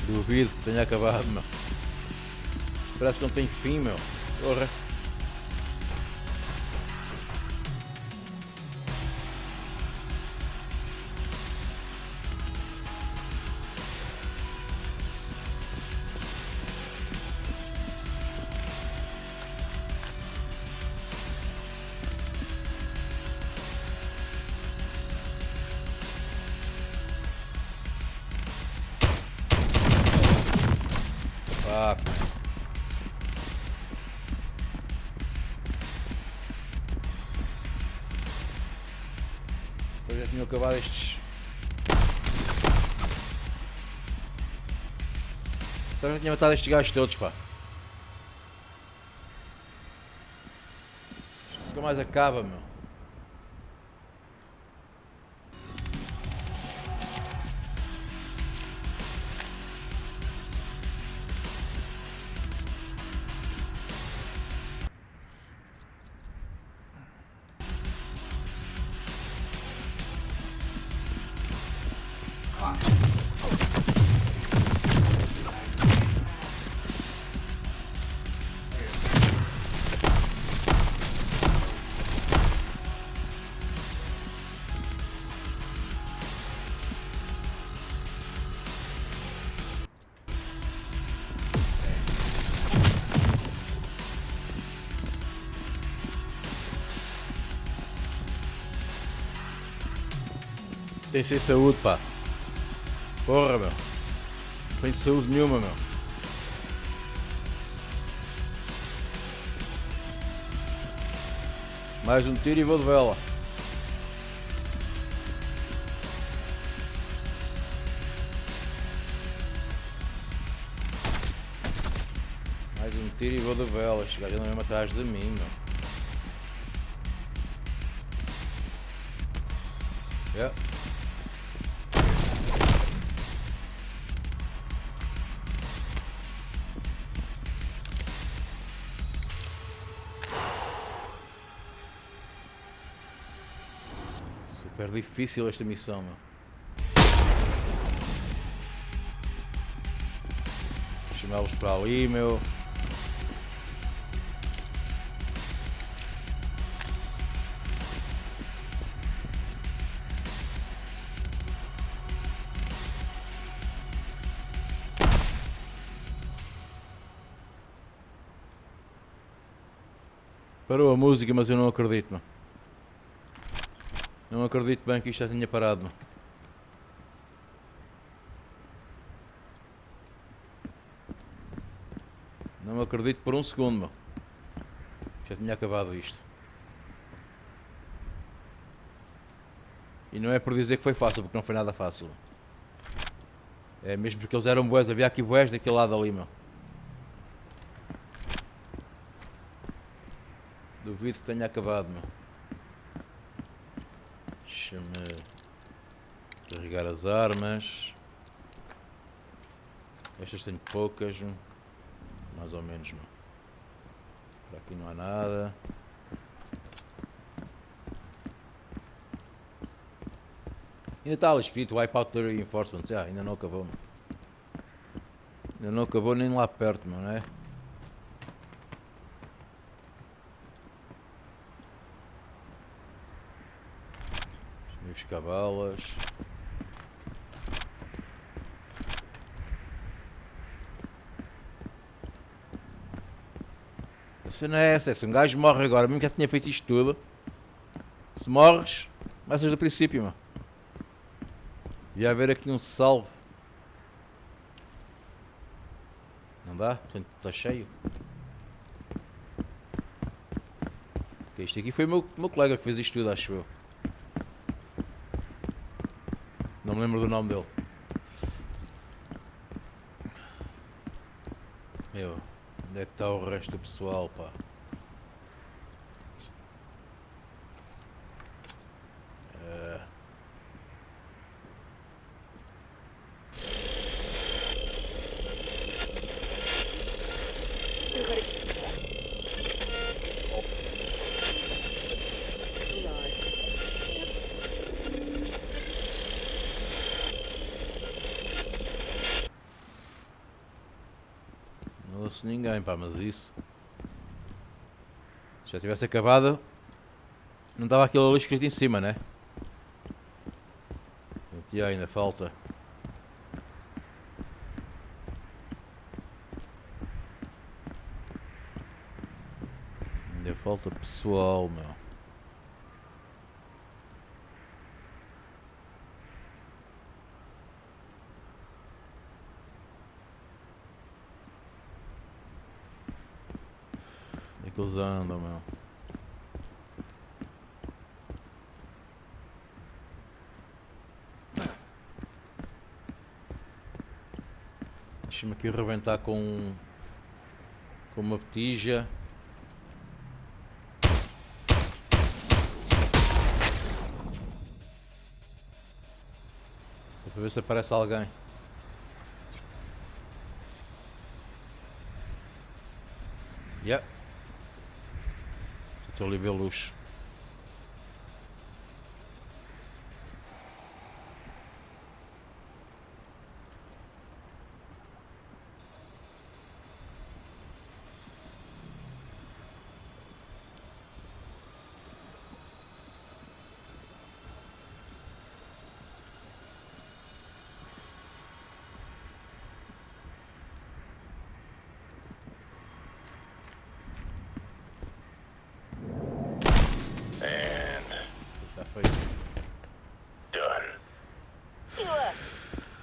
Duvido que tenha acabado, meu. Parece que não tem fim, meu. Porra. Fuck. Eu já tinha acabado estes. Eu já tinha matado estes gajos todos, pá. Isto nunca mais acaba, meu. Tem sem saúde, pá. Porra, meu. Não tem saúde nenhuma, meu. Mais um tiro e vou de vela. Mais um tiro e vou de vela. Este gajo anda mesmo atrás de mim, meu. Yeah. Super difícil esta missão, meu. Chamá-los para ali, meu. Parou a música, mas eu não acredito, meu. Não acredito bem que isto já tinha parado, meu. Não acredito por um segundo, meu. Já tinha acabado isto. E não é por dizer que foi fácil, porque não foi nada fácil. É mesmo porque eles eram bués, havia aqui bués daquele lado ali, meu. Duvido que tenha acabado, meu. Deixa-me carregar as armas. Estas tenho poucas, mais ou menos, meu. Por aqui não há nada. Ainda está ali escrito Wipeout the Reinforcements. Ainda não acabou, meu. Ainda não acabou nem lá perto, meu, não é? Deixa-me buscar balas. A cena é essa, se um gajo morre agora, mesmo que já tinha feito isto tudo, se morres, começas do princípio, meu. Devia haver aqui um salve. Não dá? Portanto, está cheio. Okay, este aqui foi o meu colega que fez isto tudo, acho eu. Não me lembro do nome dele. Meu, onde é que está o resto do pessoal, pá? Não ouço ninguém, pá, mas isso... Se já tivesse acabado... Não estava aquilo ali escrito em cima, né? E ainda falta... Ainda falta pessoal, meu. Onde é que eles andam, meu? Deixa-me aqui arrebentar com uma botija. Só para ver se aparece alguém. Yeah. Estou ali a ver luz.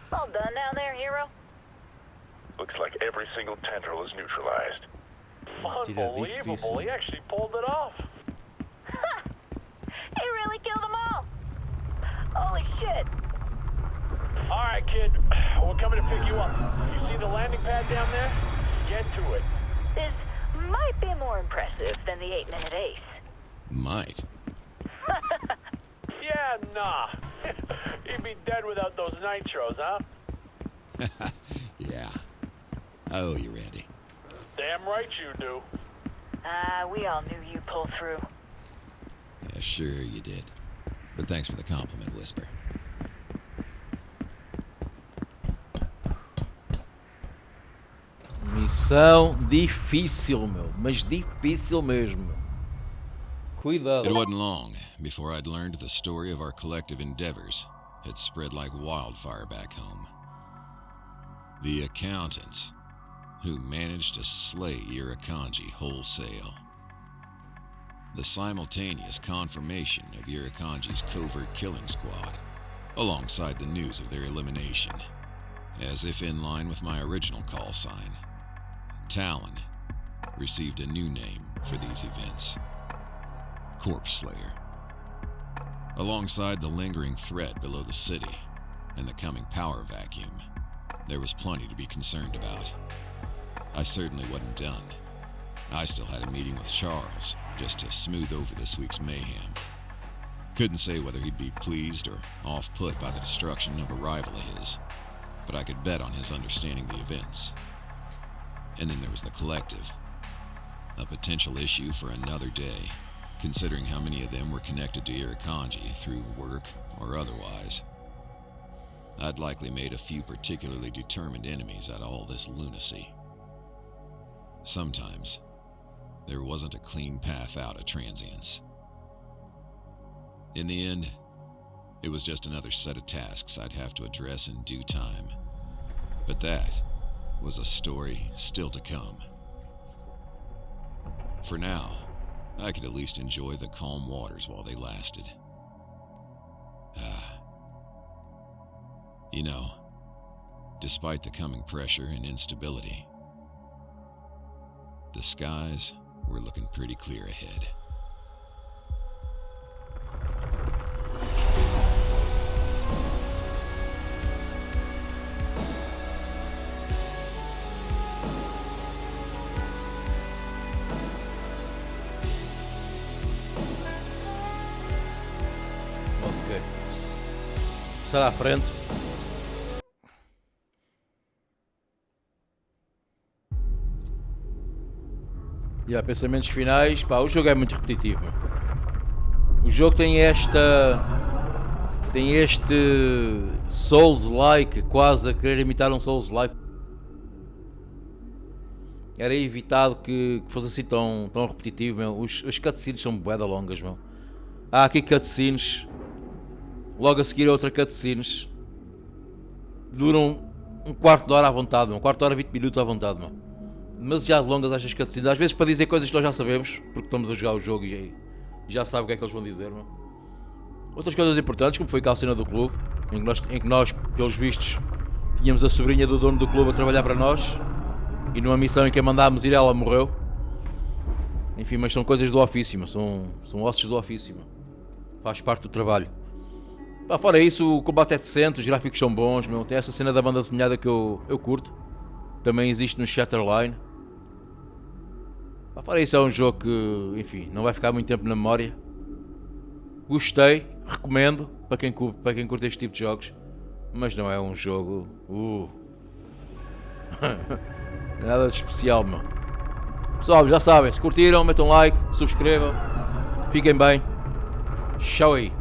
All done now there, hero? Looks like every single tendril is neutralized. Unbelievable, he actually pulled it off. He really killed them all! Holy shit! Alright, kid. We're coming to pick you up. You see the landing pad down there? Get to it. This might be more impressive than the 8-minute ace. Might. Yeah, nah. You'd be dead without those nitros, huh? Yeah. I owe you, Randy. Damn right you do. We all knew you'd pull through. Yeah, sure you did. But thanks for the compliment, Whisper. Missão difícil, meu. Mas difícil mesmo. Cuidado. It wasn't long before I'd learned the story of our collective endeavors had spread like wildfire back home. The accountants who managed to slay Irukandji wholesale. The simultaneous confirmation of Irukandji's covert killing squad, alongside the news of their elimination, as if in line with my original call sign. Talon received a new name for these events: Corpse Slayer. Alongside the lingering threat below the city and the coming power vacuum, there was plenty to be concerned about. I certainly wasn't done. I still had a meeting with Charles just to smooth over this week's mayhem. Couldn't say whether he'd be pleased or off-put by the destruction of a rival of his, but I could bet on his understanding the events. And then there was the collective, a potential issue for another day, considering how many of them were connected to Irukandji through work or otherwise. I'd likely made a few particularly determined enemies out of all this lunacy. Sometimes, there wasn't a clean path out of Transience. In the end, it was just another set of tasks I'd have to address in due time. But that was a story still to come. For now, I could at least enjoy the calm waters while they lasted. You know, despite the coming pressure and instability, the skies were looking pretty clear ahead. Ok. Passar à frente. E há pensamentos finais. Pá, o jogo é muito repetitivo. O jogo tem este Souls-like, quase a querer imitar um Souls-like. Era evitado que fosse assim tão repetitivo, meu. Os cutscenes são bué da longas, meu. Há aqui cutscenes, logo a seguir outra cutscenes, duram um quarto de hora à vontade, meu. Um quarto de hora, 20 minutos à vontade, meu. Demasiado longas estas cutscenes, às vezes para dizer coisas que nós já sabemos, porque estamos a jogar o jogo e já sabe o que é que eles vão dizer, meu. Outras coisas importantes, como foi a cena do clube, em que nós, pelos vistos, tínhamos a sobrinha do dono do clube a trabalhar para nós, e numa missão em que a mandámos ir ela morreu. Enfim, mas são coisas do ofício, meu. São ossos do ofício, meu. Faz parte do trabalho. Pá, fora isso, o combate é decente, os gráficos são bons, meu. Tem essa cena da banda desenhada que eu curto. Também existe no Shatterline. Pá, fora isso, é um jogo que, enfim, não vai ficar muito tempo na memória. Gostei, recomendo para quem curte este tipo de jogos. Mas não é um jogo... nada de especial, meu. Pessoal, já sabem, se curtiram, metam like, subscrevam. Fiquem bem. Tchau aí.